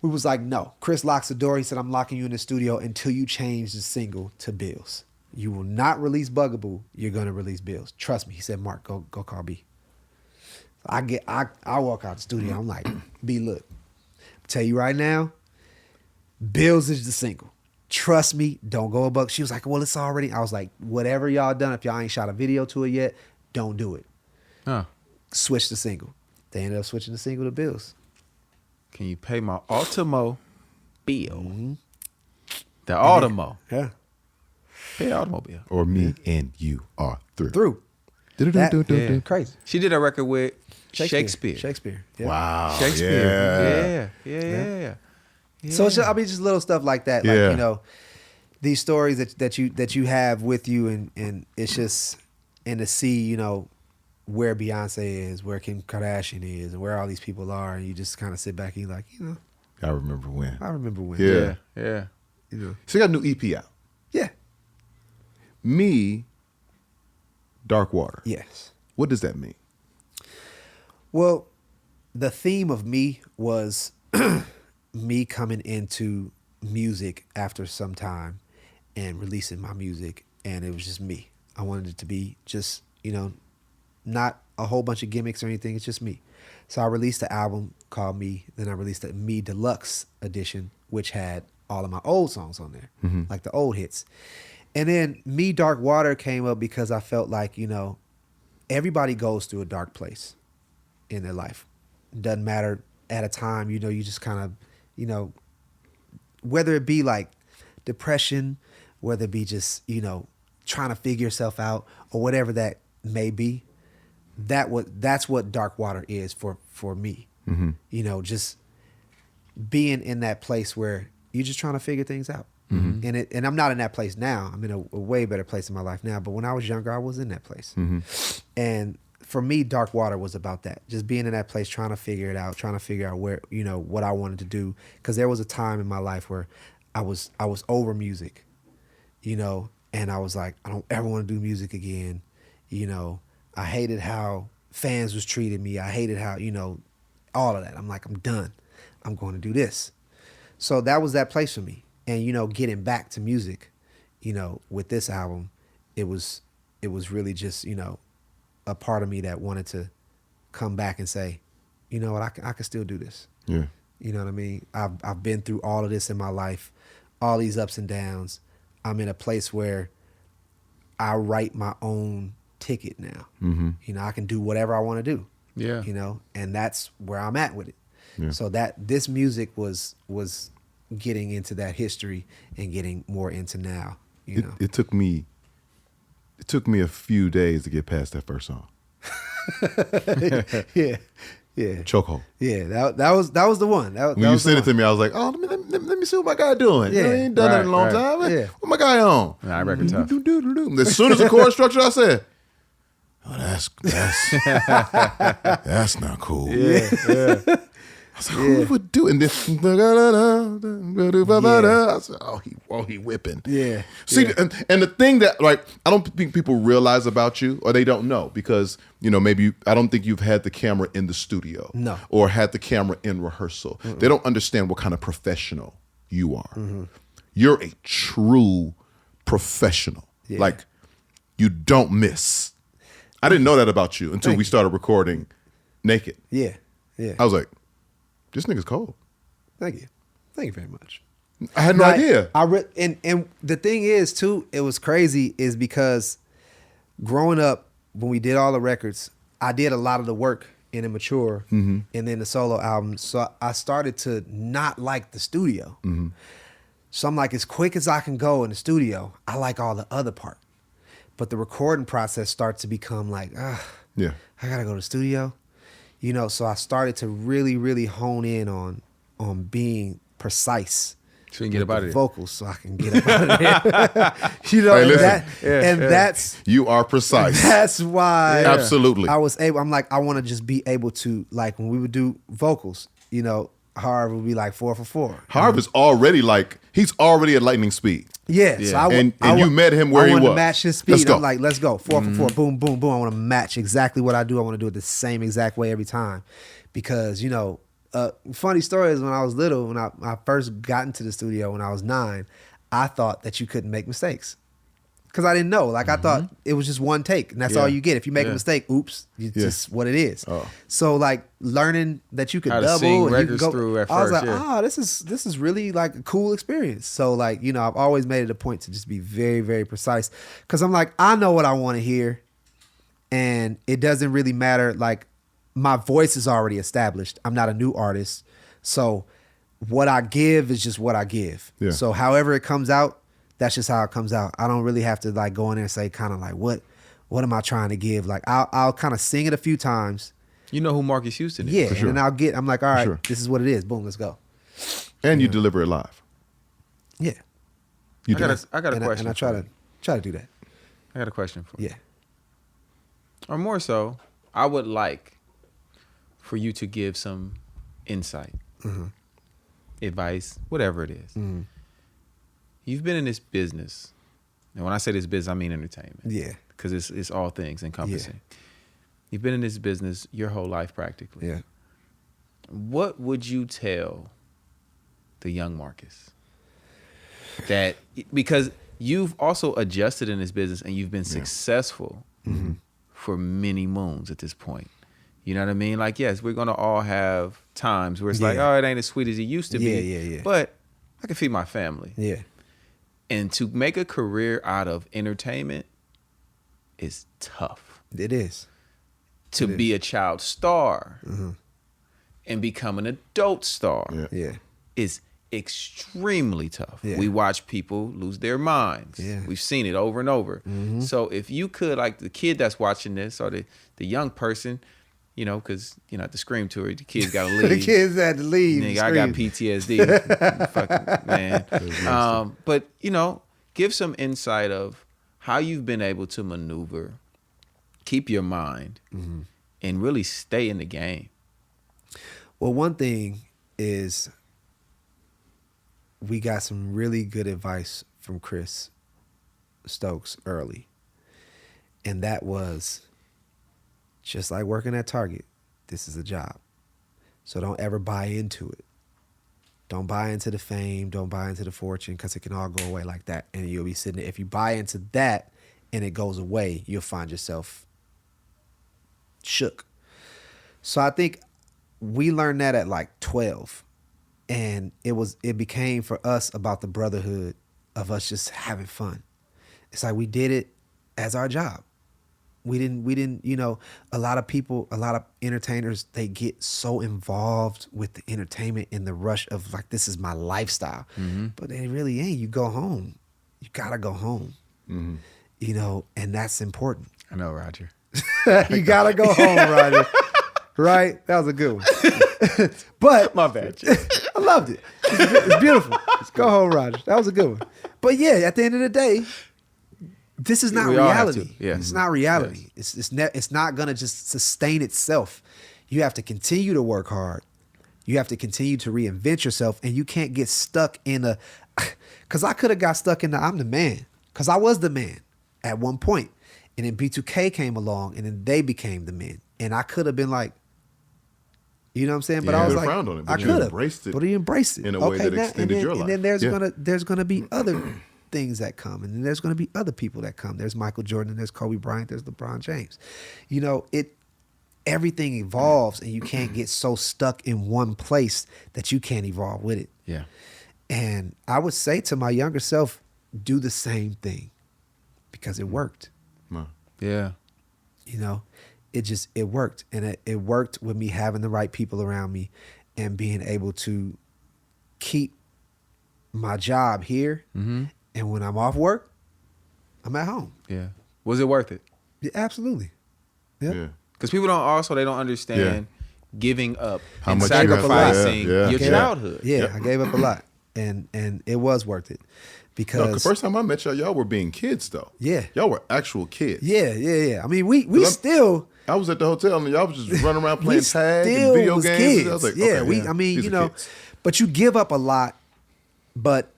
We was like, no. Chris locks the door. He said, I'm locking you in the studio until you change the single to Bills. You will not release Bugaboo. You're gonna release Bills. Trust me. He said, Mark, go call B. I walk out the studio. I'm like, B, look, tell you right now, Bills is the single. Trust me, don't go above. She was like, well, it's already. I was like, whatever y'all done, if y'all ain't shot a video to it yet, don't do it. Switch the single. They ended up switching the single to Bills. Can you pay my Ultimo bill? The Ultimo. Yeah. Pay the automobile. Or me and you are through. Through. Yeah. Crazy. She did a record with Shakespeare. Yeah. Wow. Shakespeare. Yeah. So it's just, I mean, just little stuff like that. Like, you know, these stories that you have with you, and it's just, and to see, you know, where Beyonce is, where Kim Kardashian is, and where all these people are, and you just kind of sit back and you're like, you know, I remember when. Yeah. You know. So you got a new EP out. Yeah. Me, Dark Water. Yes. What does that mean? Well, the theme of me was me coming into music after some time and releasing my music, and it was just me. I wanted it to be just, you know, not a whole bunch of gimmicks or anything. It's just me. So I released the album called Me. Then I released the Me Deluxe edition, which had all of my old songs on there, like the old hits. And then Me Dark Water came up because I felt like, you know, everybody goes through a dark place in their life. Doesn't matter at a time, you know, you just kind of, you know, whether it be like depression, whether it be just, you know, trying to figure yourself out or whatever that may be, that's what Dark Water is for me. You know, just being in that place where you're just trying to figure things out. And I'm not in that place now. I'm in a way better place in my life now. But when I was younger, I was in that place. And for me, Dark Water was about that. Just being in that place, trying to figure it out, trying to figure out where, you know, what I wanted to do. Because there was a time in my life where I was over music, you know, and I was like, I don't ever want to do music again. You know, I hated how fans was treating me. I hated how, you know, all of that. I'm like, I'm done. I'm going to do this. So that was that place for me. And, you know, getting back to music, you know, with this album, it was really just, you know, a part of me that wanted to come back and say, you know what, I can still do this. Yeah. You know what I mean? I've been through all of this in my life, all these ups and downs. I'm in a place where I write my own ticket now. You know, I can do whatever I want to do. Yeah. You know, and that's where I'm at with it. Yeah. So that this music was getting into that history and getting more into now. You know, It took me a few days to get past that first song. yeah. Chokehold. Yeah, that was the one. That When you was the sent it one. to me, I was like, oh, let me see what my guy doing. Yeah. You know, he ain't done that in a long Right. time. Yeah. What my guy on? Nah, I reckon tough. As soon as the chord structure, I said, oh, that's not cool. Yeah. I was like, who would do it? And this, I said, oh, he whipping. Yeah. See, and the thing that, like, I don't think people realize about you, or they don't know, because, you know, maybe I don't think you've had the camera in the studio. No. Or had the camera in rehearsal. They don't understand what kind of professional you are. You're a true professional. Yeah. Like, you don't miss. I didn't know that about you until Thank we you. started recording Naked. Yeah. I was like, this nigga's cold. Thank you very much. I had no idea. And the thing is too, it was crazy is because growing up when we did all the records, I did a lot of the work in Immature and then the solo album. So I started to not like the studio. So I'm like, as quick as I can go in the studio, I like all the other part. But the recording process starts to become like, Yeah. I gotta go to the studio. You know, so I started to really, really hone in on being precise. So you can get up out of there. Vocals, so I can get up out of there. You know, Hey, and listen. that's You are precise. that's why Absolutely. I was able. I'm like, I want to just be able to, like, when we would do vocals, you know, Harv would be like 4 for 4. Harv is already he's already at lightning speed. Yeah. So I And you met him where I he wanted was. to match his speed. Let's go. I'm like, let's go. 4 for 4. Boom, boom, boom. I want to match exactly what I do. I want to do it the same exact way every time. Because, you know, funny story is when I was little, when I first got into the studio when I was 9, I thought that you couldn't make mistakes. because I didn't know. Like I thought it was just one take, and that's all you get. If you make a mistake, oops, it's just what it is. Oh. So like learning that you could How to double sing and you records can go. through at I was first, like, yeah. this is really like a cool experience. So like I've always made it a point to just be very very precise, because I'm like I know what I want to hear, and it doesn't really matter. Like my voice is already established. I'm not a new artist, so what I give is just what I give. Yeah. So however it comes out, that's just how it comes out. I don't really have to like go in there and say kind of like what am I trying to give? Like I'll kind of sing it a few times. You know who Marques Houston is? Yeah, For sure. and then I'm like, all right, sure. this is what it is. Boom, let's go. And you deliver it live. Yeah. You I do. got a question. And I try to do that. I got a question for you. Yeah. Or more so, I would like for you to give some insight, advice, whatever it is. You've been in this business, and when I say this business, I mean entertainment. Yeah. Because it's all things encompassing. You've been in this business your whole life practically. Yeah. What would you tell the young Marques? That because you've also adjusted in this business and you've been successful for many moons at this point. You know what I mean? Like, yes, we're gonna all have times where it's like, oh, it ain't as sweet as it used to be. Yeah. But I can feed my family. Yeah. And to make a career out of entertainment is tough. It is. To be a child star and become an adult star Yeah. is extremely tough. Yeah. We watch people lose their minds. Yeah. We've seen it over and over. So if you could, like the kid that's watching this or the young person, because, at the Scream tour, the kids got to leave. The kids had to leave. Nigga, I got PTSD. Fucking man. But, give some insight of how you've been able to maneuver, keep your mind, and really stay in the game. Well, one thing is we got some really good advice from Chris Stokes early. And that was just like working at Target. This is a job. So don't ever buy into it. Don't buy into the fame. Don't buy into the fortune, because it can all go away like that. And you'll be sitting there. If you buy into that and it goes away, you'll find yourself shook. So I think we learned that at like 12. And it became for us about the brotherhood of us just having fun. It's like we did it as our job. We didn't, a lot of people, a lot of entertainers, they get so involved with the entertainment in the rush of like, this is my lifestyle. But it really ain't. You go home. You gotta go home. And that's important. I know, Roger. You gotta go home, Roger. Right? That was a good one. But My bad. I loved it. It's beautiful. Go home, Roger. That was a good one. But yeah, at the end of the day, this is not We all have reality. to. Yeah. It's not reality. It's not gonna just sustain itself. You have to continue to work hard. You have to continue to reinvent yourself, and you can't get stuck in a. Because I could have got stuck in the I'm the man. Because I was the man at one point, and then B2K came along, and then they became the men, and I could have been like. You know what I'm saying? But Yeah, I was you like, frowned on it, but I you could have embraced it but he embraced it in a way that extended your And then life. there's gonna be other things that come, and then there's gonna be other people that come. There's Michael Jordan, there's Kobe Bryant, there's LeBron James. Everything evolves, and you can't get so stuck in one place that you can't evolve with it. Yeah. And I would say to my younger self, do the same thing, because it worked. No. Yeah. It worked, and it worked with me having the right people around me and being able to keep my job here. And when I'm off work, I'm at home. Yeah. Was it worth it? Yeah, absolutely. Yep. Yeah. Because people they don't understand giving up How and much you have to- sacrificing yeah. your Yeah. childhood. Yeah, I gave up a lot, and it was worth it, No, because the first time I met y'all were being kids though. Yeah. Y'all were actual kids. yeah. I mean, we I'm- still. I was at the hotel and y'all was just running around We playing tag and still video was games. kids. I was like, yeah, okay, I mean, these are kids. but you give up a lot. But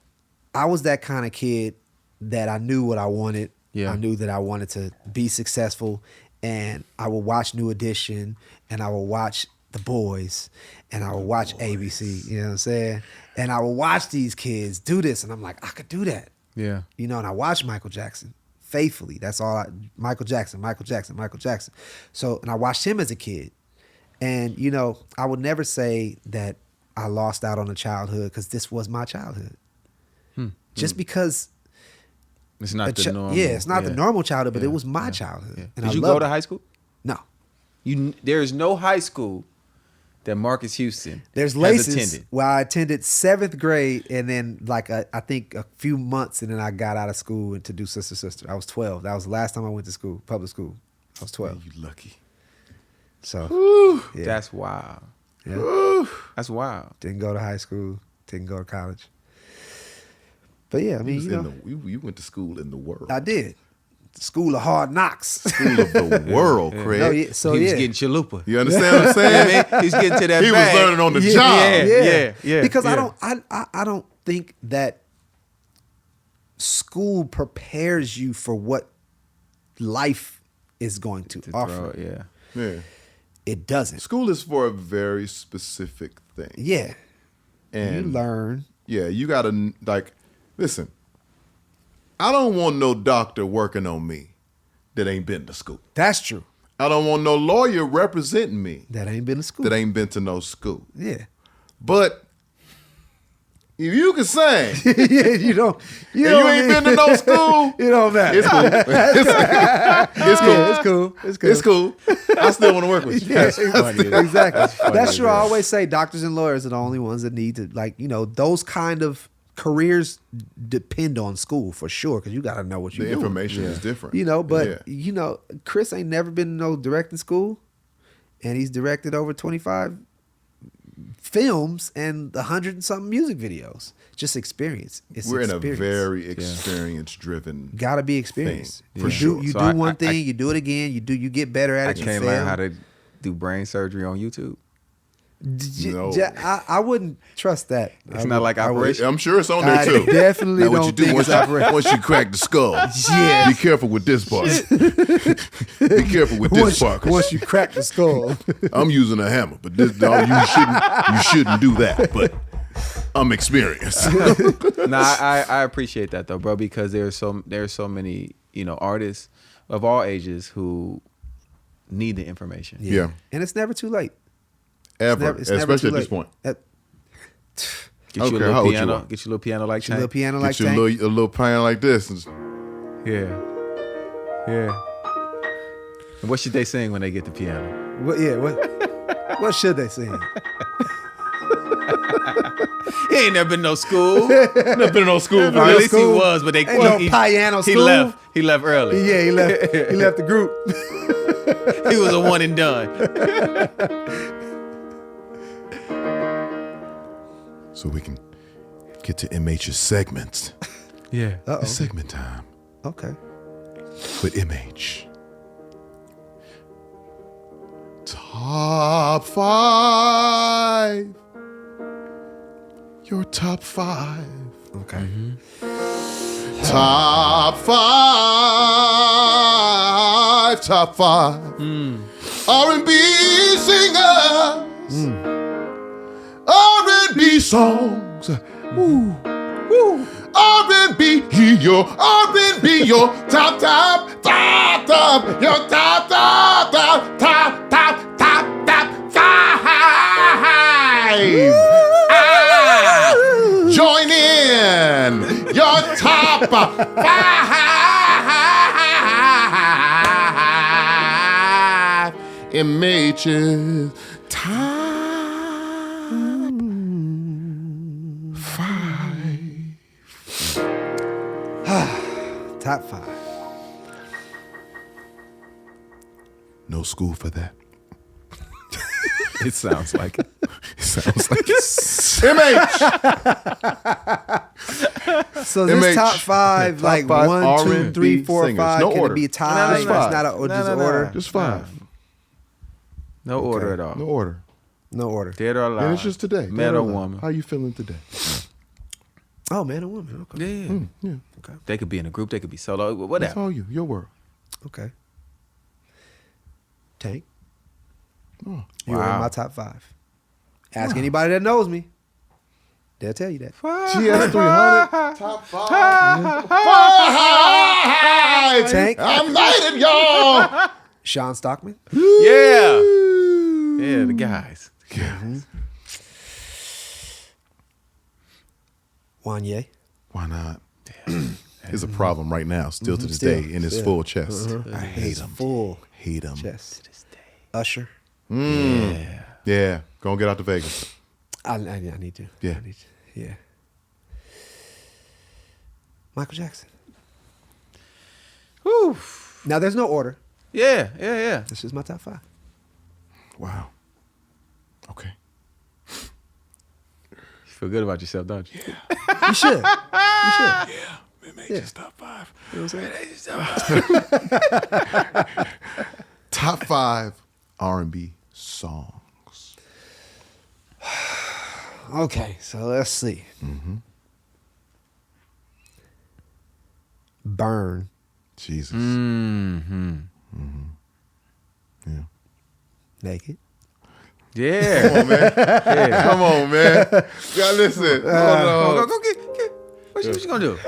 I was that kind of kid that I knew what I wanted. Yeah. I knew that I wanted to be successful, and I would watch New Edition, and I would watch The Boys, and I would watch ABC. You know what I'm saying? And I would watch these kids do this, and I'm like, I could do that. Yeah. And I watched Michael Jackson faithfully. That's all. Michael Jackson. So, and I watched him as a kid, and you know, I would never say that I lost out on a childhood because this was my childhood. Just because It's not the normal. Yeah, it's not the normal childhood, but it was my childhood. Yeah. And Did I you loved go to it. high school? No. There is no high school that Marques Houston There's has laces. attended. Well, I attended 7th grade, and then I think a few months, and then I got out of school and to do sister. I was 12. That was the last time I went to school, public school. I was 12. You lucky. So yeah. That's wild. Yeah. That's wild. Didn't go to high school. Didn't go to college. But yeah, I mean, you know, You went to school in the world. I did. School of Hard Knocks. School of the world, Craig. No, yeah, so he was yeah. getting chalupa. You understand what I'm saying? I mean, he's getting to that He was bag. learning on the Yeah, job. Yeah. Because yeah. I don't think that school prepares you for what life is going to offer. Yeah. Yeah. It doesn't. School is for a very specific thing. Yeah. And you learn. Yeah, you gotta listen. I don't want no doctor working on me that ain't been to school. That's true. I don't want no lawyer representing me That ain't been to school. that ain't been to no school. Yeah. But if you can sing yeah, you don't. You and you ain't been to no school, It don't matter. it's cool. It's cool. Yeah, it's cool. It's cool. It's cool. I still want to work with you. Yeah, funny. exactly. That's true. I man. always say doctors and lawyers are the only ones that need to, those kind of careers depend on school for sure, because you got to know what you're The doing. information is different. But Yeah. Chris ain't never been to no directing school, and he's directed over 25 films and 100 and something music videos. Just experience. We're in a experience. very experience-driven. Gotta be experienced. thing, for You sure. do So I- one I- thing, you do it again. You get better at I it. You can't fail. learn how to do brain surgery on YouTube. No. I wouldn't trust that. It's not like Operation. I'm sure it's on there I too. definitely Now, what don't you do think once it's operation. once you crack the skull, Yeah. be careful with this part. Be careful with this part. 'cause Once you crack the skull. I'm using a hammer, but this dog, you shouldn't do that. But I'm experienced. No, I appreciate that though, bro, because there's so many artists of all ages who need the information. Yeah. And it's never too late. Ever, It's never especially too at this late. point. Get I don't you a care how little old you piano. are. Get you a little piano like Your little Tank. piano like Get you a Tank. little pan like this. And Yeah. And what should they sing when they get the piano? What should they sing? He ain't never been to no school. never been in no school. Or at least he was, but they Ain't no piano he school. left. He left early. Yeah, he left. He left the group. He was a one and done. So we can get to MH's segments. Yeah. It's segment time Okay. with MH. Top 5. Your top 5. Okay. Top 5. Top 5. R&B singers. R&B songs. Woo. Woo. R&B, your R&B, your top, your top 5. Join in your top 5. Images top 5. Top 5. No school for that. It sounds like it. It sounds like MH. So this MH, top 5, top like 5 1, 2, R&B 3, 4, singers. 5. No Can order. it be a tie? No, It's no, no. not a just order. Just 5. No order at all. No order. No order. Dead or alive. And it's just today. Man or woman. How you feeling today? Oh, man and woman. Okay. Yeah. Yeah. Okay. They could be in a group. They could be solo. That's Whatever. all you. Your world. Okay. Tank. Oh. You're Wow. in my top 5. Ask anybody that knows me. They'll tell you that. GS 300, top 5. Tank. I'm knighted, y'all. Sean Stockman. Yeah. Yeah, the guys. Wanye. Why not? It's a problem right now, still to this Still, day, in his still. full chest. I hate His him. full Hate him. chest. Usher. Yeah. Yeah, go and get out to Vegas. I need to. Yeah. I need to. Yeah. Michael Jackson. Whew. Now there's no order. Yeah, yeah, yeah. This is my top 5. Wow. Okay. You feel good about yourself, don't you? You should. You should. It makes his top 5. You know what I'm saying? Top 5 R&B songs. Okay, so let's see. Burn. Jesus. Mm-hmm. Yeah. Naked. Yeah. Come on, man. Come on, man. Yeah, listen. Hold on. Go get. What you gonna do?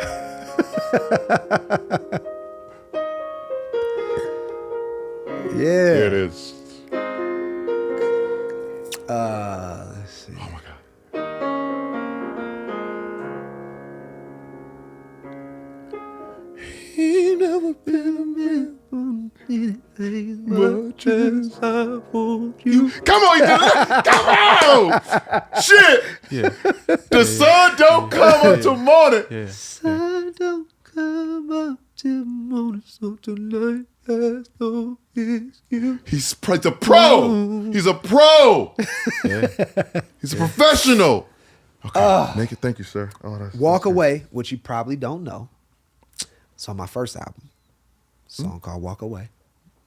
Yeah. Here it is. Let's see. Oh my God. He never been a man much as I want you. Come on, you did it. Come on. Shit. Yeah. The sun don't come until morning. Yeah. Sun don't come up till morning, so tonight as though it's you. He's a pro. He's a pro. He's a professional. Okay. Naked. Thank you, sir. Oh, Walk Away, which you probably don't know. It's on my first album. Song called Walk Away.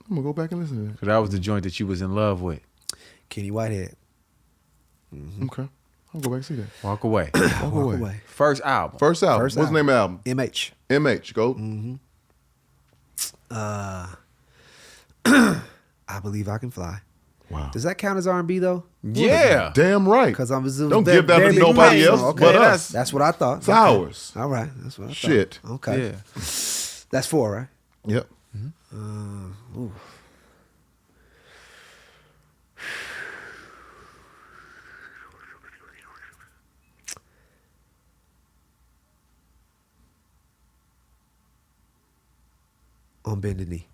I'm gonna go back and listen to So that was the joint that you was in love with. Kenny Whitehead. that. Okay. I'll go back and see that. Walk away. Walk Walk Away. First album. First album. First What's the name of the album? MH. MH. Go. I Believe I Can Fly. Wow. Does that count as R&B though? Yeah. Damn right. Because I was Don't give that to barely nobody playing. else Okay, but us. That's what I thought. It's ours. All right, that's what I thought. Shit. Okay. Yeah. That's 4, right? Yep. On Bended Knee.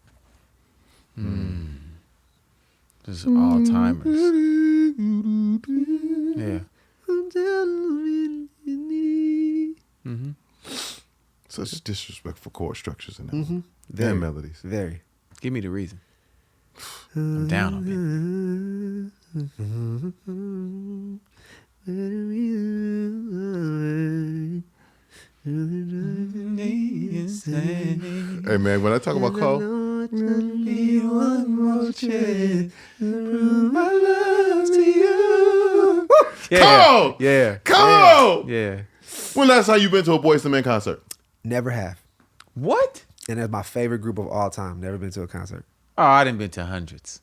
This is all timers. Yeah. Such disrespectful chord structures in that. Very. And melodies. Very. Give me the reason. I'm down on it. Hey man, when I talk about Cole, Need one more chance to prove my love to you. Yeah. Come on! Yeah. Come yeah. on! Yeah. when last time you been to a Boyz II Men concert? Never have. What? And that's my favorite group of all time. Never been to a concert. Oh, I done been to hundreds.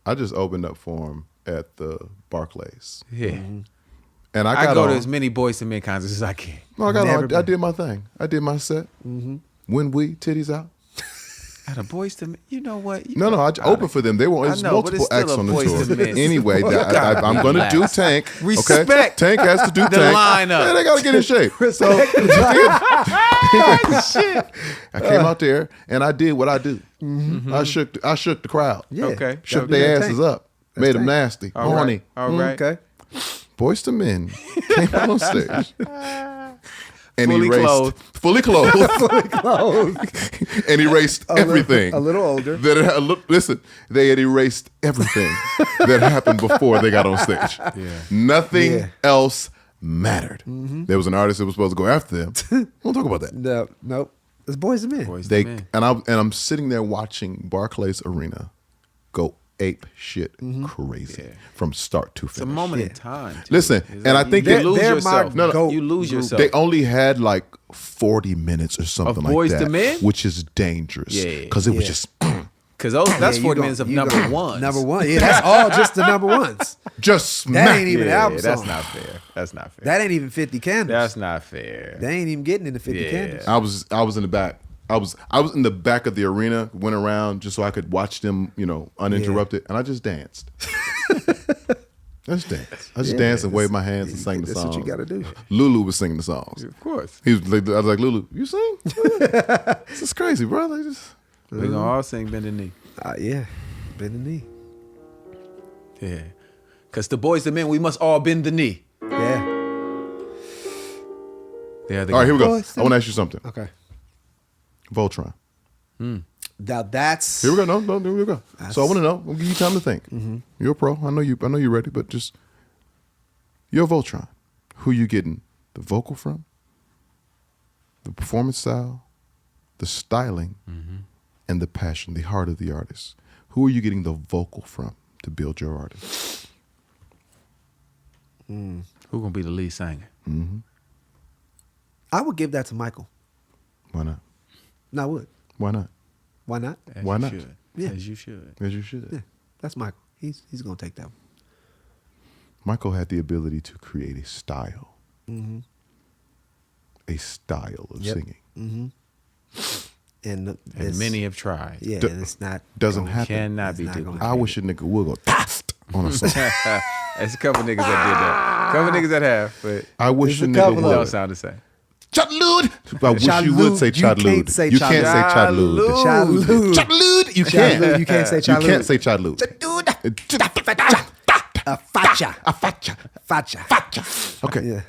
I just opened up for him at the Barclays, Yeah. and I I got go on. to as many Boyz II Men concerts as I can. No, I got Never on. I been. did my thing. I did my set. When we titties out. At a Boyz II Men, you know what? You No, I opened for them. They were I there's know, but multiple it's still acts a on the Boyz II tour. Men. Anyway, I'm going to do Relax. Tank. Respect Okay? Tank has to do the Tank. lineup. Yeah, they got to get in shape. So I came out there and I did what I do. I shook the crowd. Yeah. Okay. Shook Yeah, their Tank. asses up. Made them Tank. nasty. All Horny. right. All right. Okay. Boyz II Men came out on stage. And Fully erased, clothed. fully clothed, and erased everything. A little older. That it had, listen, they had erased everything that happened before they got on stage. Yeah. Nothing Yeah. else mattered. There was an artist that was supposed to go after them. We'll talk about that. No, nope. It's Boyz II Men. Boyz II They Men. and I'm sitting there watching Barclays Arena go ape shit crazy from start to It's a finish. moment in Yeah. time. too. Listen, It's and I like think you they- lose they're yourself. my goat You lose group. yourself. They only had like 40 minutes or something like Boyz that, II Men? which is dangerous Yeah. because it was Yeah. just Because that's Yeah, 40 minutes of number ones. Number one. Yeah, that's all just the number ones. Just smack. That ain't even an album that's song. not fair. That's not fair. That ain't even 50 candles. That's not fair. They ain't even getting into 50 Yeah. candles. I was in the back. I was in the back of the arena, went around just so I could watch them, uninterrupted, and I just danced. I just danced and waved my hands and sang the That's songs. what you got to do. Lulu was singing the songs. Of course. I was like, Lulu, you sing? This is crazy, bro. Like, We're going to all sing Bend the Knee. Yeah, bend the knee. Yeah. Because the boys, the men, we must all bend the knee. Yeah. There they all right, here we go. Boys, I want to ask you something. Okay. Voltron. Now that's Here we go. No, here we go. So I want to know. I'll give you time to think. You're a pro. I know you're ready, but just you're Voltron. Who you getting the vocal from? The performance style, the styling, and the passion, the heart of the artist. Who are you getting the vocal from to build your artist? Who gonna be the lead singer? I would give that to Michael. Why not? No, I would. Why not? Why not? As Why you not? should. Yeah. As you should. As you should. Yeah, that's Michael. He's gonna take that one. Michael had the ability to create a style. A style of Yep. singing. And many have tried. Yeah, D- and it's not doesn't gonna- happen. Cannot it's be not duplicated. gonna I wish a nigga would go on a song. There's a couple niggas that did that. A couple niggas that have, but I wish a There's a nigga couple it of don't would. sound the same. Chadlude. I wish you would say You Chadlude. can't say You can't say Chadlude. Chadlude. Chadlude. You Chadlude. can't. You can't say You Chadlude. can't say Chadlude. Facha. Facha. Facha. Facha. Okay. Yeah.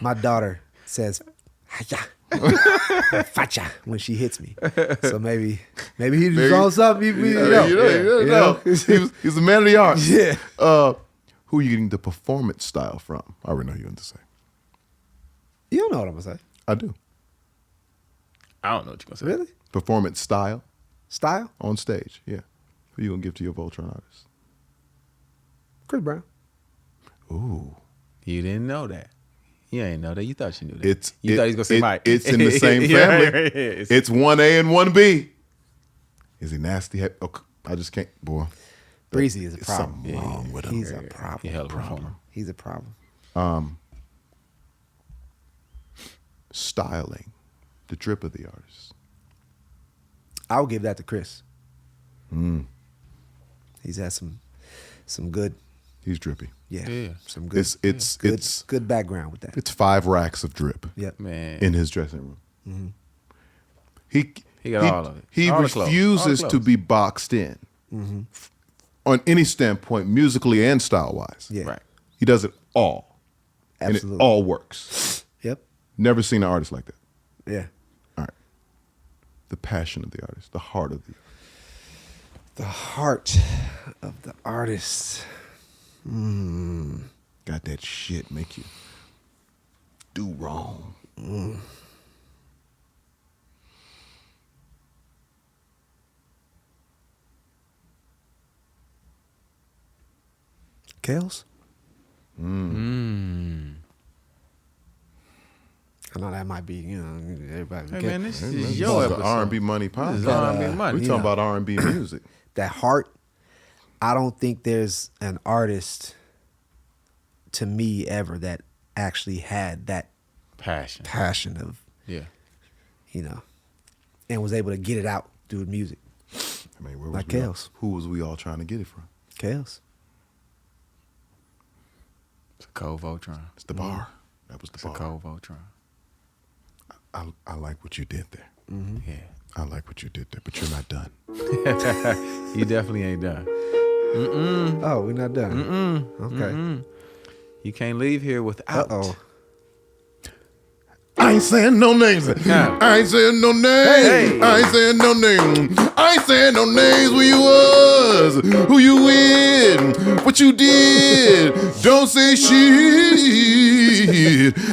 My daughter says "Hacha." Facha when she hits me. So maybe he was on something. You know. He's a man of the arts. Yeah. Who are you getting the performance style from? I already know you want to say. You don't know what I'm gonna say. I do. I don't know what you're gonna say. Really? Performance style Style? on stage. Yeah. Who you gonna give to your Voltron artist? Chris Brown. Ooh. You didn't know that. You ain't know that. You thought you knew that. You thought he was gonna say Mike. It's in the same Yeah, family. yeah. It's 1A and 1B. Is he nasty? Okay, I just can't, boy. Breezy is a There's problem. something wrong with him. He's a problem. He hell of a performer. He's a problem. Styling, the drip of the artist. I would give that to Chris. He's had some good, He's drippy. Yeah. some good, It's good background with that. it's 5 racks of drip Yep. Man. in his dressing room. He got all of it. He All the clothes. refuses All the to clothes. be boxed in on any standpoint, musically and style wise. Yeah. Right. He does it all, Absolutely. and it all works. Yep. Never seen an artist like that. Yeah. All right, the passion of the artist, the heart of the artist. The heart of the artist. Got that shit make you do wrong. Kales? I know that might be, everybody. Hey man, this This is is your the episode. R&B Money This is Podcast. R&B Money. We talking about R&B music. That heart, I don't think there's an artist to me ever that actually had that Passion. passion of, Yeah. and was able to get it out through music. I mean, where was Like we all, Kales. who was we all trying to get it from? Kales. It's a cold Voltron. It's the bar. That was the It's a bar. cold Voltron. I like what you did there. Yeah. I like what you did there, but you're not done. You definitely ain't done. Oh, we're not done. Okay. You can't leave here without. Uh-oh. I ain't saying no names. I ain't saying no names. Hey. I ain't saying no names. I ain't saying no names. Where you was, who you with, what you did. Don't say shit.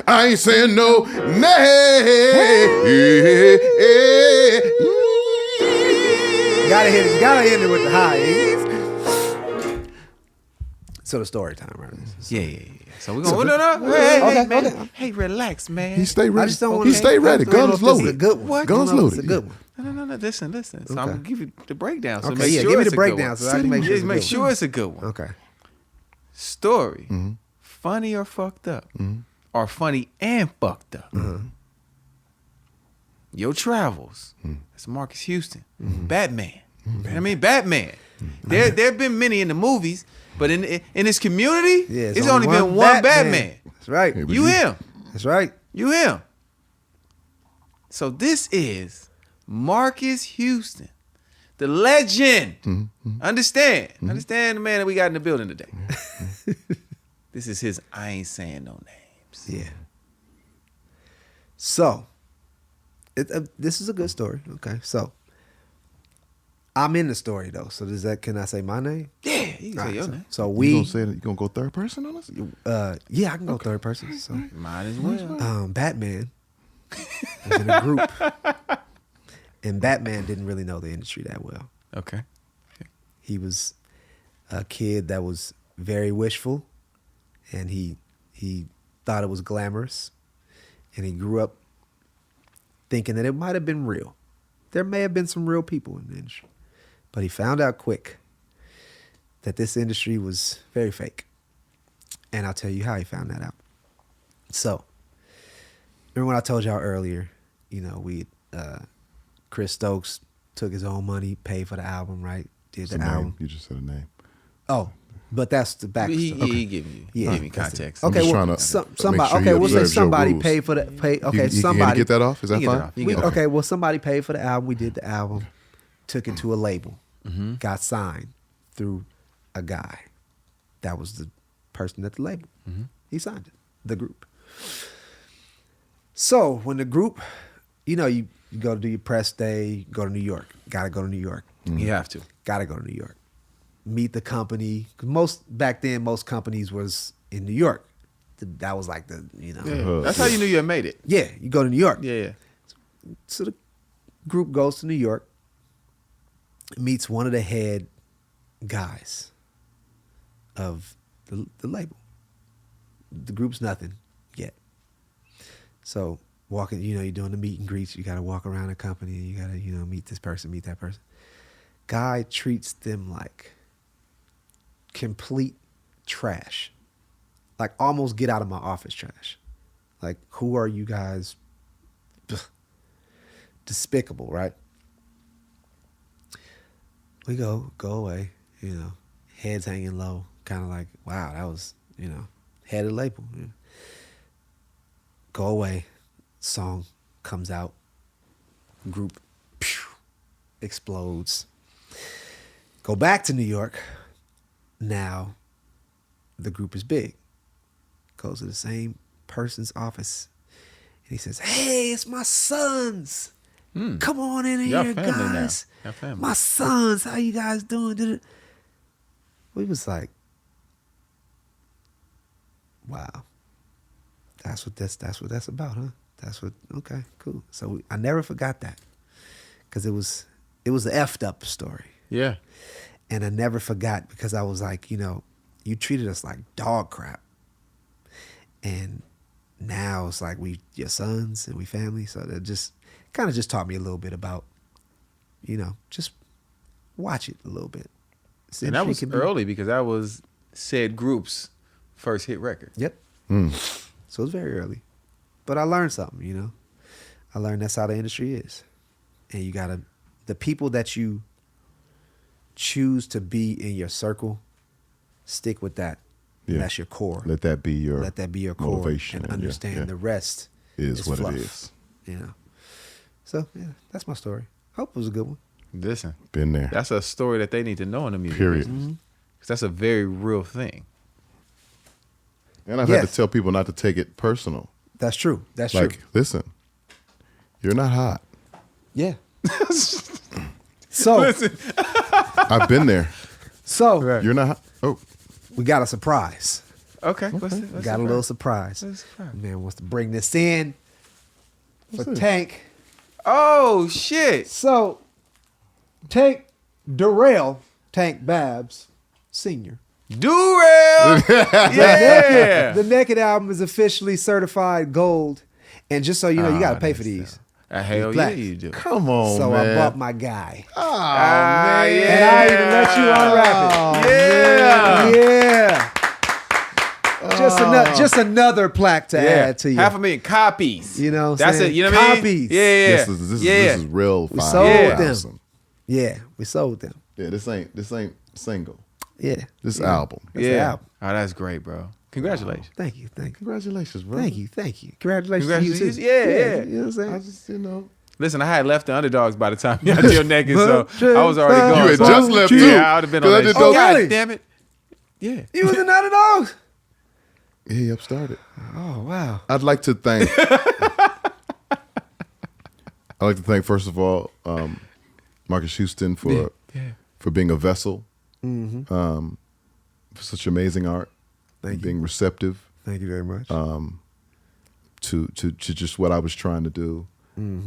I ain't saying no names. Gotta hit it with the high. So the story time, right? Yeah. So we're going to. Hey, Okay, man. okay. Hey, relax, man. He stay ready. I just don't want He stay ready. Guns This is a loaded. good one. What? Guns I don't know if loaded. It's a good one. No. Listen. So I'm Okay. gonna give you the breakdown. So Okay, make yeah, sure give me it's the a good breakdown one. so I can make sure. Just make sure it's a good one. Okay. Story, funny or fucked up, or funny and fucked up. Your travels. That's Marques Houston. Batman. Batman. There have been many in the movies, but in this community, Yeah, it's only been one Batman. That's right. Yeah, You him. That's right. You him. So this is Marques Houston, the legend. Understand the man that we got in the building today. This is his I ain't saying no names. Yeah. So, this is a good story. Okay, so I'm in the story though. So can I say my name? Yeah, you can say Alright, your so, name. so You we, gonna say that? You gonna go third person on us? yeah, I can go third person. So, Might as well. Batman was in a group, and Batman didn't really know the industry that well. Okay. He was a kid that was very wishful, and he thought it was glamorous, and he grew up thinking that it might have been real. There may have been some real people in the industry, but he found out quick that this industry was very fake. And I'll tell you how he found that out. So, remember when I told y'all earlier, Chris Stokes took his own money, paid for the album, right? Did It's the a album. name. You just said a name. Oh, but that's the back. He Okay. give you Yeah. give me context. I'm Okay, just well, trying to somebody. make sure Okay, you we'll say observe your somebody rules. paid for the pay. Okay, You somebody get that off? Is that You can get fine? it off. You can get it Okay, well, somebody paid for the album. We did the album, took it to a label, Mm-hmm. got signed through a guy. That was the person at the label. Mm-hmm. He signed it, the group. So when the group, you go to do your press day, you go to New York. Got to go to New York. You have to. Got to go to New York. Meet the company. 'Cause back then, most companies was in New York. That was like the. That's how you knew you had made it. Yeah, you go to New York. Yeah. So the group goes to New York, meets one of the head guys of the label. The group's nothing yet. So walking, you're doing the meet and greets. You got to walk around the company. You got to, meet this person, meet that person. Guy treats them like complete trash. Like almost get out of my office trash. Like, who are you guys? Despicable, right? We go away, heads hanging low, kind of like, wow, that was, head of the label. Yeah. Go away, song comes out, group explodes. Go back to New York. Now, the group is big. Goes to the same person's office, and he says, "Hey, it's my sons. Come on in Y'all here, family now. guys. Y'all family. My sons, how you guys doing?" We was like, "Wow, that's what that's about, huh? Okay, cool." So I never forgot that, because it was the effed up story. Yeah. And I never forgot, because I was like, you treated us like dog crap. And now it's like we your sons and we family. So that just kind of just taught me a little bit about, just watch it a little bit. And that was early, because that was said group's first hit record. Yep. So it was very early. But I learned something, I learned that's how the industry is. And you got the people that you choose to be in your circle, stick with that. Yeah. That's your core. Let that be your core motivation, and understand the rest is what fluff, it is. So yeah, that's my story. Hope it was a good one. Listen, Been there. that's a story that they need to know in the music Period. business. 'Cause that's a very real thing. And I've Yes. had to tell people not to take it personal. That's true. That's Like, true. listen, you're not hot. Yeah. So I've been there. Right. You're not hot. Oh, we got a surprise. Okay. We got a little surprise. What's the surprise? Man wants to bring this in for What's this? Tank. Oh shit! So, Tank Darrell, Tank Babs, Sr. Durrell. Yeah. The Naked album is officially certified gold. And just so you know, you got to pay for these. Hell yeah, black. you do. Come on, So man. I bought my guy. Oh, man. And I even let you unwrap it. Yeah. Just another plaque to add to you. 500,000 copies. You know what I'm That's saying? it. You know what I mean? Copies. Yeah. This is real. We sold them. 5,000. Yeah, we sold them. Yeah, this ain't single. Yeah. This album. That's the Yeah. album. Oh, that's great, bro. Congratulations. Thank you. Congratulations, bro. Thank you. Congratulations to you, Congratulations. too. Yeah. You know what I'm saying? I just, Listen, I had left the underdogs by the time y'all till naked, so I was already You going. had So just left, too. Yeah, I would have been on Because I that. did Oh, those- God really? damn it. Yeah. You was another dog? He upstarted. Oh, wow. I'd like to thank first of all, Marques Houston for being a vessel, for such amazing art, Thank you. being receptive Thank you very much. to just what I was trying to do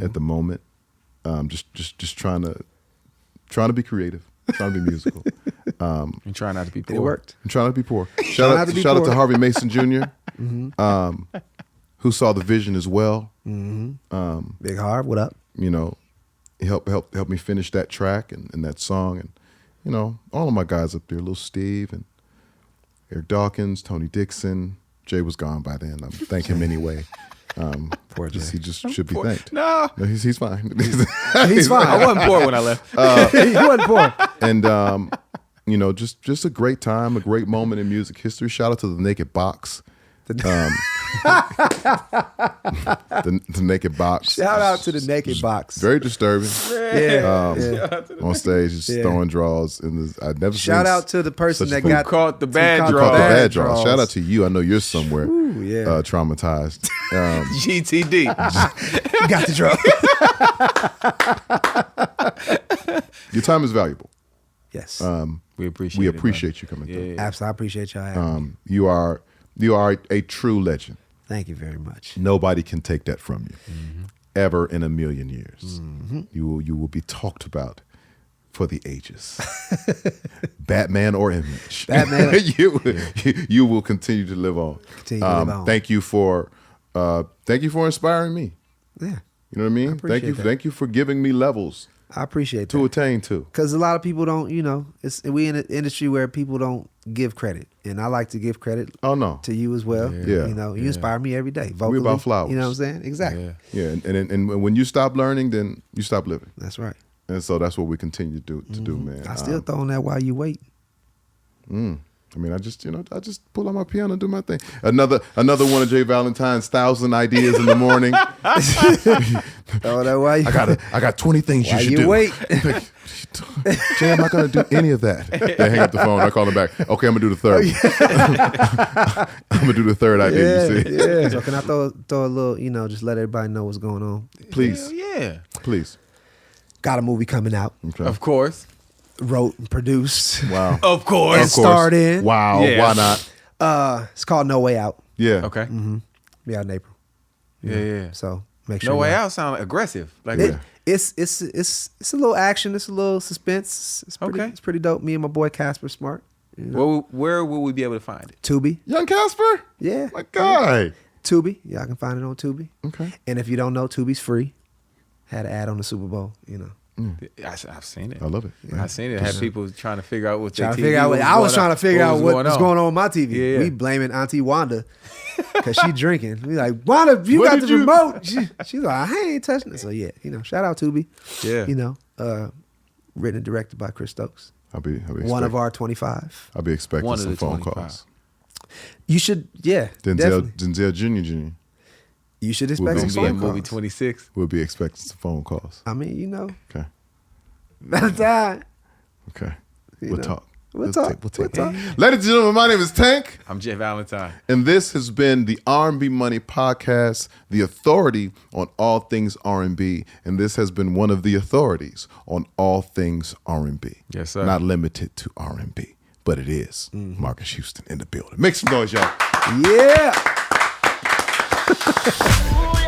at the moment. Just trying to be creative, trying to be musical. And try not to be poor. It worked. I'm trying to be poor. Shout not out to be to poor. Harvey Mason Jr., who saw the vision as well. Big Harv, what up? You know, he helped me finish that track and that song, and you know, all of my guys up there, Lil Steve and Eric Dawkins, Tony Dixon. Jay was gone by then. I thank him anyway. Poor Jay. He just should be thanked. No. No, he's fine. He's fine. I wasn't poor when I left. He wasn't poor. And you know, just a great time, a great moment in music history. Shout out to the Naked Box. The Naked Box. Shout out to the Naked Box. Very disturbing. Yeah. On stage, just throwing draws. I've never Shout seen out to the person such that a got caught the who bad caught the draws. caught the bad bad draws. draws. Shout out to you. I know you're somewhere Ooh, yeah. traumatized. GTD. got the draw. Your time is valuable. Yes. We appreciate We it, appreciate you coming through. Yeah. Absolutely. I appreciate y'all having me. You are a true legend. Thank you very much. Nobody can take that from you, ever in a million years. You will be talked about for the ages. Batman or Image. Batman. you will continue to live on. Continue to live on. Thank you for inspiring me. Yeah. You know what I mean? appreciate that. Thank you for giving me levels I appreciate to that. attain to. Because a lot of people don't, we in an industry where people don't give credit. And I like to give credit Oh no. to you as well. Yeah. You inspire me every day. Vocally, about flowers. You know what I'm saying? Exactly. Yeah. Yeah, and when you stop learning, then you stop living. That's right. And so that's what we continue to do, man. I still throw on that while you wait. I mean, I just pull out my piano and do my thing. Another one of J Valentine's 1,000 ideas in the morning. Throw that while you I got 20 things you while should you do. wait. Jay, I'm not gonna do any of that. They hang up the phone. I call them back. Okay, I'm gonna do the third. I'm gonna do the third idea. You see, yeah. So can I throw a little, just let everybody know what's going on? please, Yeah. please. Got a movie coming out. Okay. Of course. Wrote and produced. Wow. Of course. And starred in. Wow. Yeah. Why not? It's called No Way Out. Yeah. Okay. Be out in April. Yeah. So make sure. No Way y'all- Out sound aggressive. Like It's a little action. It's a little suspense. It's pretty. Okay. It's pretty dope. Me and my boy Casper Smart. where will we be able to find it? Tubi. Young Casper. Yeah. My guy. Tubi. Y'all can find it on Tubi. Okay. And if you don't know, Tubi's free. Had an ad on the Super Bowl. I've seen it. I love it. I've seen it. Had people trying to figure out what I was trying to figure out what was going on with my TV. Yeah. We blaming Auntie Wanda because she drinking. We like, Wanda, you What got did the you- remote. She's like, I ain't touching it. So yeah, shout out Tubi. Yeah. Written and directed by Chris Stokes. I'll be One of our 25. I'll be expecting One of some the phone 25. calls. You should, yeah, definitely. Denzel Jr. You should We'll expect be some Be in phone movie calls. 26. We'll be expecting some phone calls. I mean, Okay. Valentine. Okay. You We'll know. talk. We'll talk. We'll We'll talk. talk. Ladies and gentlemen, my name is Tank. I'm J Valentine. And this has been the R&B Money Podcast, the authority on all things R&B. And this has been one of the authorities on all things R&B. Yes, sir. Not limited to R&B, but it is. Marques Houston in the building. Make some noise, y'all. Yeah. Ooh,